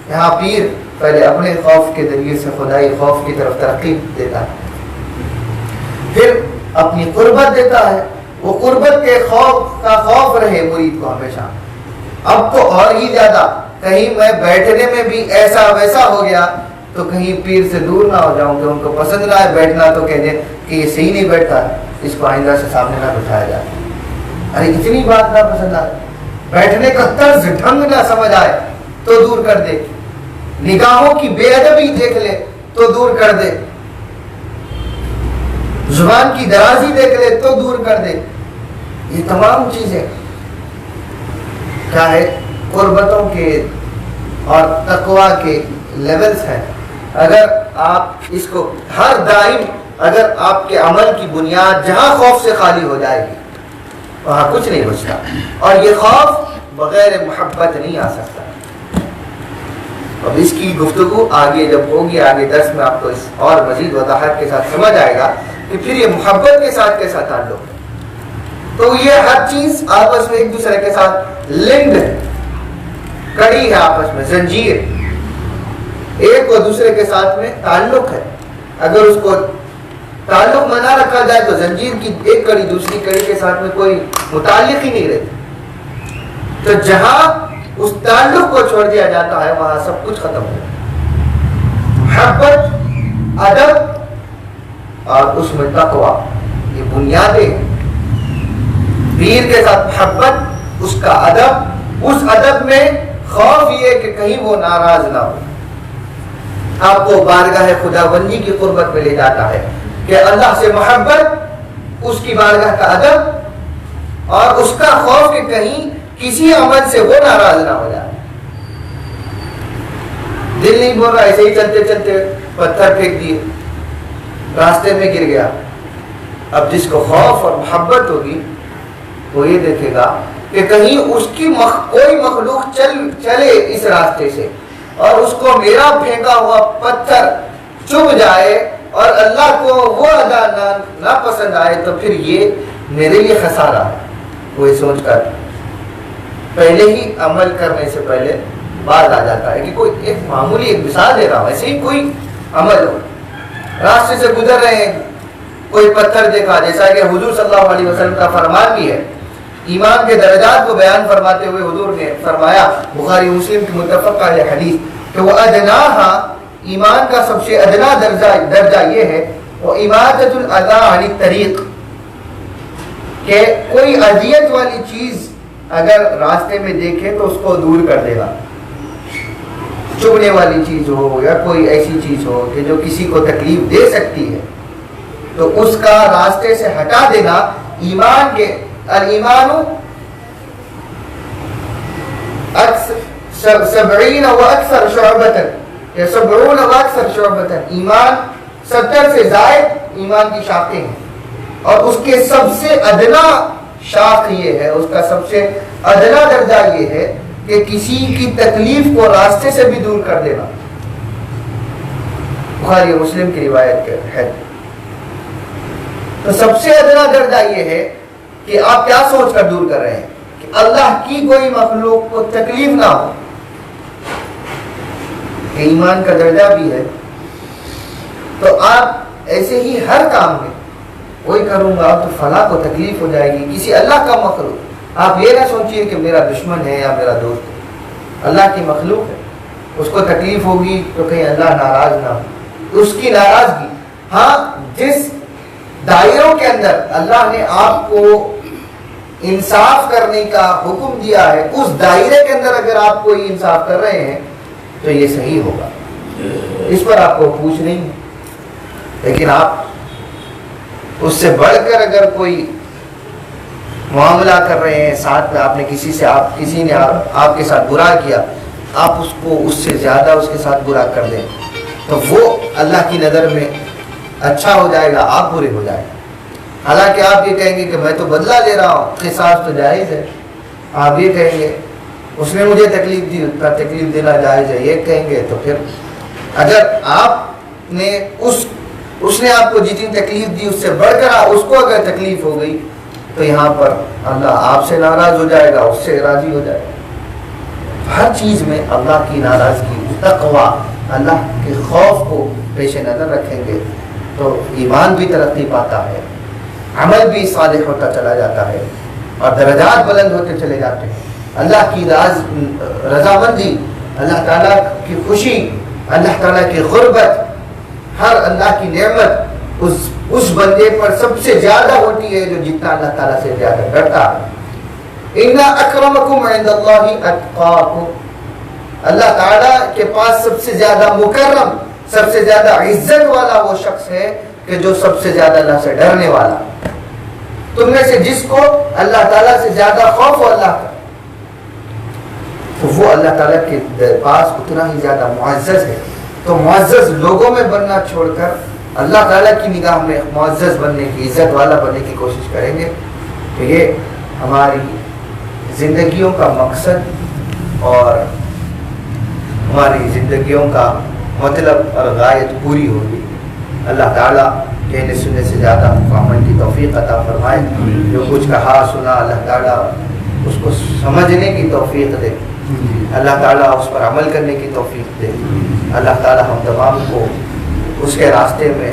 یہاں پیر پہلے اپنے خوف کے ذریعے سے خدائی خوف کی طرف ترقی دیتا ہے, پھر اپنی قربت دیتا ہے. وہ قربت کے خوف کا خوف رہے مرید کو ہمیشہ. اب تو اور ہی زیادہ, کہیں میں بیٹھنے میں بھی ایسا ویسا ہو گیا تو کہیں پیر سے دور نہ ہو جاؤں کہ ان کو پسند نہ ہے بیٹھنا, تو کہہ دیں کہ یہ صحیح نہیں بیٹھتا ہے, اس کو آئندہ سے سامنے نہ بٹھایا جائے. ارے اتنی بات نہ پسند آئے, بیٹھنے کا طرز ڈھنگ نہ سمجھ آئے تو دور کر دے, نگاہوں کی بے ادبی دیکھ لے تو دور کر دے, زبان کی درازی دیکھ لے تو دور کر دے. یہ تمام چیزیں کیا ہے, قربتوں کے اور تقویٰ کے لیولز ہیں. اگر آپ اس کو ہر دائم, اگر آپ کے عمل کی بنیاد جہاں خوف سے خالی ہو جائے گی وہاں کچھ نہیں بچتا, اور یہ خوف بغیر محبت نہیں آ سکتا. اب اس کی گفتگو آگے جب ہوگی, آگے درس میں آپ کو اس اور مزید وضاحت کے ساتھ سمجھ آئے گا کہ پھر یہ محبت کے ساتھ کیسا تعلق ہے. تو یہ ہر چیز آپس میں ایک دوسرے کے ساتھ لنکڈ ہے, کڑی ہے آپس میں, زنجیر, ایک اور دوسرے کے ساتھ میں تعلق ہے. اگر اس کو تعلق میں نہ رکھا جائے تو زنجیر کی ایک کڑی دوسری کڑی کے ساتھ میں کوئی متعلق ہی نہیں رہتی. تو جہاں اس تعلق کو چھوڑ دیا جاتا ہے وہاں سب کچھ ختم ہو جاتا ہے۔ محبت، ادب اور اس میں تقویٰ، یہ بنیادیں ہیں۔ پیر کے ساتھ محبت، اس کا ادب، اس ادب میں خوف یہ کہ کہیں وہ ناراض نہ ہو، آپ کو بارگاہ خداوندی کی قربت میں لے جاتا ہے کہ اللہ سے محبت، اس کی بارگاہ کا ادب اور اس کا خوف کہ کہیں کسی عمل سے وہ ناراض نہ ہو جائے۔ دل نہیں بول رہا، ایسے ہی چلتے چلتے پتھر پھینک دیے، راستے میں گر گیا۔ اب جس کو خوف اور محبت ہوگی وہ یہ دیکھے گا کہ کہیں اس کی کوئی مخلوق چلے اس راستے سے اور اس کو میرا پھینکا ہوا پتھر چبھ جائے اور اللہ کو وہ ادا نہ پسند آئے تو پھر یہ میرے لیے خسارہ ہے۔ وہ سوچ کر پہلے ہی عمل کرنے سے پہلے بات آ جاتا ہے کہ کوئی ایک معمولی ایک مثال دے رہا ہوں، ایسے ہی کوئی عمل ہو، راستے سے گزر رہے ہیں، کوئی پتھر دیکھا، جیسا کہ حضور صلی اللہ علیہ وسلم کا فرمان بھی ہے، ایمان کے درجات کو بیان فرماتے ہوئے حضور نے فرمایا، بخاری مسلم کی متفق علیہ حدیث، کہ وہ ادناہا، ایمان کا سب سے ادنا درجہ یہ ہے، وہ اماطۃ الاذی عن الطریق، کہ کوئی اذیت والی چیز اگر راستے میں دیکھے تو اس کو دور کر دے گا، چبھنے والی چیز ہو یا کوئی ایسی چیز ہو کہ جو کسی کو تکلیف دے سکتی ہے تو اس کا راستے سے ہٹا دینا ایمان کے الایمان سبعین و اکثر شعبتاً یا سبعون و اکثر شعبتاً، ایمان 70 سے زائد ایمان کی شاخیں ہیں اور اس کے سب سے ادنا شاخ یہ ہے، اس کا سب سے ادنا درجہ یہ ہے کہ کسی کی تکلیف کو راستے سے بھی دور کر دینا۔ بخاری مسلم کی روایت ہے۔ تو سب سے ادنا درجہ یہ ہے کہ آپ کیا سوچ کر دور کر رہے ہیں کہ اللہ کی کوئی مخلوق کو تکلیف نہ ہو، کہ ایمان کا درجہ بھی ہے۔ تو آپ ایسے ہی ہر کام میں وہی کروں گا تو فلاں کو تکلیف ہو جائے گی، کسی اللہ کا مخلوق، آپ یہ نہ سوچئے کہ میرا دشمن ہے یا میرا دوست ہے، اللہ کی مخلوق ہے، اس کو تکلیف ہوگی تو کہیں اللہ ناراض نہ ہو، اس کی ناراضگی، ہاں جس دائروں کے اندر اللہ نے آپ کو انصاف کرنے کا حکم دیا ہے، اس دائرے کے اندر اگر آپ کوئی انصاف کر رہے ہیں تو یہ صحیح ہوگا، اس پر آپ کو پوچھ نہیں ہے۔ لیکن آپ اس سے بڑھ کر اگر کوئی معاملہ کر رہے ہیں، ساتھ میں آپ نے کسی نے آپ کے ساتھ برا کیا، آپ اس کو اس سے زیادہ اس کے ساتھ برا کر دیں تو وہ اللہ کی نظر میں اچھا ہو جائے گا، آپ برے ہو جائے گا۔ حالانکہ آپ یہ کہیں گے کہ میں تو بدلہ لے رہا ہوں، قصاص تو جائز ہے، آپ یہ کہیں گے اس نے مجھے تکلیف دی، اتنا تکلیف دینا جائز ہے، یہ کہیں گے تو پھر اگر آپ نے اس نے آپ کو جتنی تکلیف دی اس سے بڑھ کر اس کو اگر تکلیف ہو گئی تو یہاں پر اللہ آپ سے ناراض ہو جائے گا، اس سے راضی ہو جائے گا۔ ہر چیز میں اللہ کی ناراضگی، تقویٰ، اللہ کے خوف کو پیش نظر رکھیں گے تو ایمان بھی ترقی پاتا ہے، عمل بھی صالح ہوتا چلا جاتا ہے اور درجات بلند ہوتے چلے جاتے ہیں۔ اللہ کی رضامندی، اللہ تعالیٰ کی خوشی، اللہ تعالیٰ کی غربت، ہر اللہ کی نعمت اس بندے پر سب سے زیادہ ہوتی ہے جو جتنا اللہ تعالیٰ سے زیادہ ڈرتا ہے۔ اِنَّ أَكْرَمَكُمْ عِنْدَ اللَّهِ أَتْقَاكُمْ، اللہ تعالیٰ کے پاس سب سے زیادہ مکرم، سب سے زیادہ عزت والا وہ شخص ہے کہ جو سب سے زیادہ اللہ سے ڈرنے والا۔ تم میں سے جس کو اللہ تعالیٰ سے زیادہ خوف ہو اللہ کا تو وہ اللہ تعالیٰ کے پاس اتنا ہی زیادہ معزز ہے۔ تو معزز لوگوں میں بننا چھوڑ کر اللہ تعالیٰ کی نگاہ میں معزز بننے کی، عزت والا بننے کی کوشش کریں گے تو یہ ہماری زندگیوں کا مقصد اور ہماری زندگیوں کا مطلب اور غایت پوری ہوگی۔ اللہ تعالیٰ کہنے سننے سے زیادہ عمل کی توفیق عطا فرمائے، جو کچھ کہا سنا اللہ تعالیٰ اس کو سمجھنے کی توفیق دے، اللہ تعالیٰ اس پر عمل کرنے کی توفیق دے، اللہ تعالیٰ ہم تمام کو اس کے راستے میں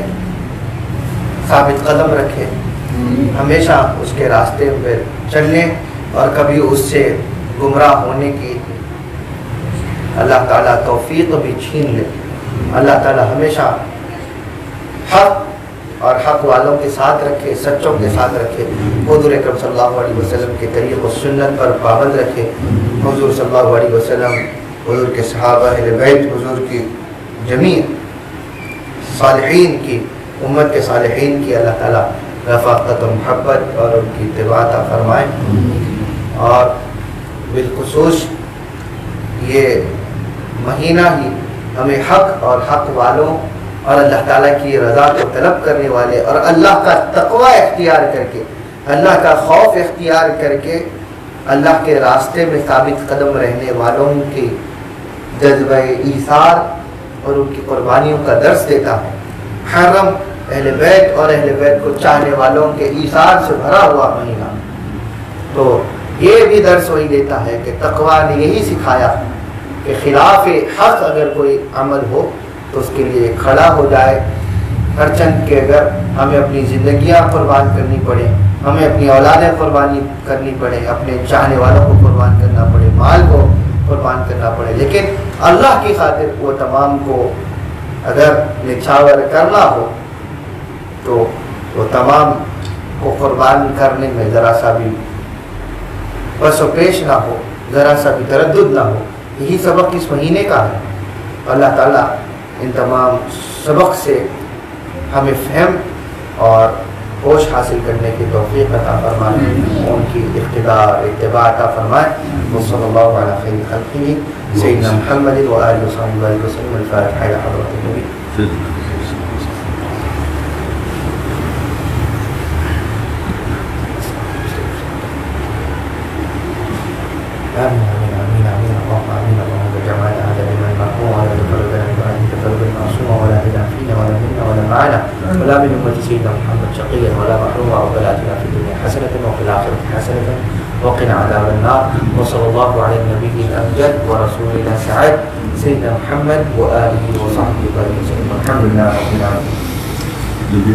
ثابت قدم رکھے، ہمیشہ اس کے راستے پہ چلنے اور کبھی اس سے گمراہ ہونے کی اللہ تعالیٰ توفیق بھی چھین لے. اللہ تعالیٰ ہمیشہ حق اور حق والوں کے ساتھ رکھے, سچوں کے ساتھ رکھے. حضور اکرم صلی اللہ علیہ وسلم کے طریق و سنت پر پابند رکھے. حضور صلی اللہ علیہ وسلم, حضور کے صحابہ, اہل بیت, حضور کی جمیع صالحین کی, امت کے صالحین کی اللہ تعالیٰ رفاقت و محبت اور ان کی اتباع عطا فرمائے. اور بالخصوص یہ مہینہ ہی ہمیں حق اور حق والوں اور اللہ تعالیٰ کی رضا کو طلب کرنے والے اور اللہ کا تقوی اختیار کر کے, اللہ کا خوف اختیار کر کے اللہ کے راستے میں ثابت قدم رہنے والوں کی جذبہ ایثار اور ان کی قربانیوں کا درس دیتا ہے. محرم اہل بیت اور اہل بیت کو چاہنے والوں کے ایثار سے بھرا ہوا مہینہ. تو یہ بھی درس وہی دیتا ہے کہ تقوی نے یہی سکھایا کہ خلاف حق اگر کوئی عمل ہو تو اس کے لیے کھڑا ہو جائے. ہرچند کہ اگر ہمیں اپنی زندگیاں قربان کرنی پڑے, ہمیں اپنی اولادیں قربانی کرنی پڑے, اپنے چاہنے والوں کو قربان کرنا پڑے, مال کو قربان کرنا پڑے, لیکن اللہ کی خاطر وہ تمام کو اگر نچھاور کرنا ہو تو وہ تمام کو قربان کرنے میں ذرا سا بھی پس و پیش نہ ہو, ذرا سا بھی تردد نہ ہو. یہی سبق اس مہینے کا ہے. اللہ تعالیٰ ان تمام سبق سے ہمیں فہم اور ہوش حاصل کرنے کی توفیق عطا فرمائے, ان کی اتباع عطا فرمائے. وصلی اللہ علی خیر خلقہ سیدنا محمد و آلہ وصحبہ وسلم. الفاتحہ الی حضرت النبی. آمین آمین آمین آمین. اللهم آمین. اللهم جمعنا هذا بما المرحوم وعلى تفرقنا بما تفرق المعصوم ولا تدع فينا ولا منا ولا معنا ولا من أمة سيدنا محمد شقيا ولا محروما. ربنا آتنا في الدنيا حسنة وفي الآخرة حسنة وقنا عذاب النار. وصلى الله على النبي الأمجد ورسولنا سعد سيدنا محمد وآله وصحبه وسلم. الحمد لله رب العالمين.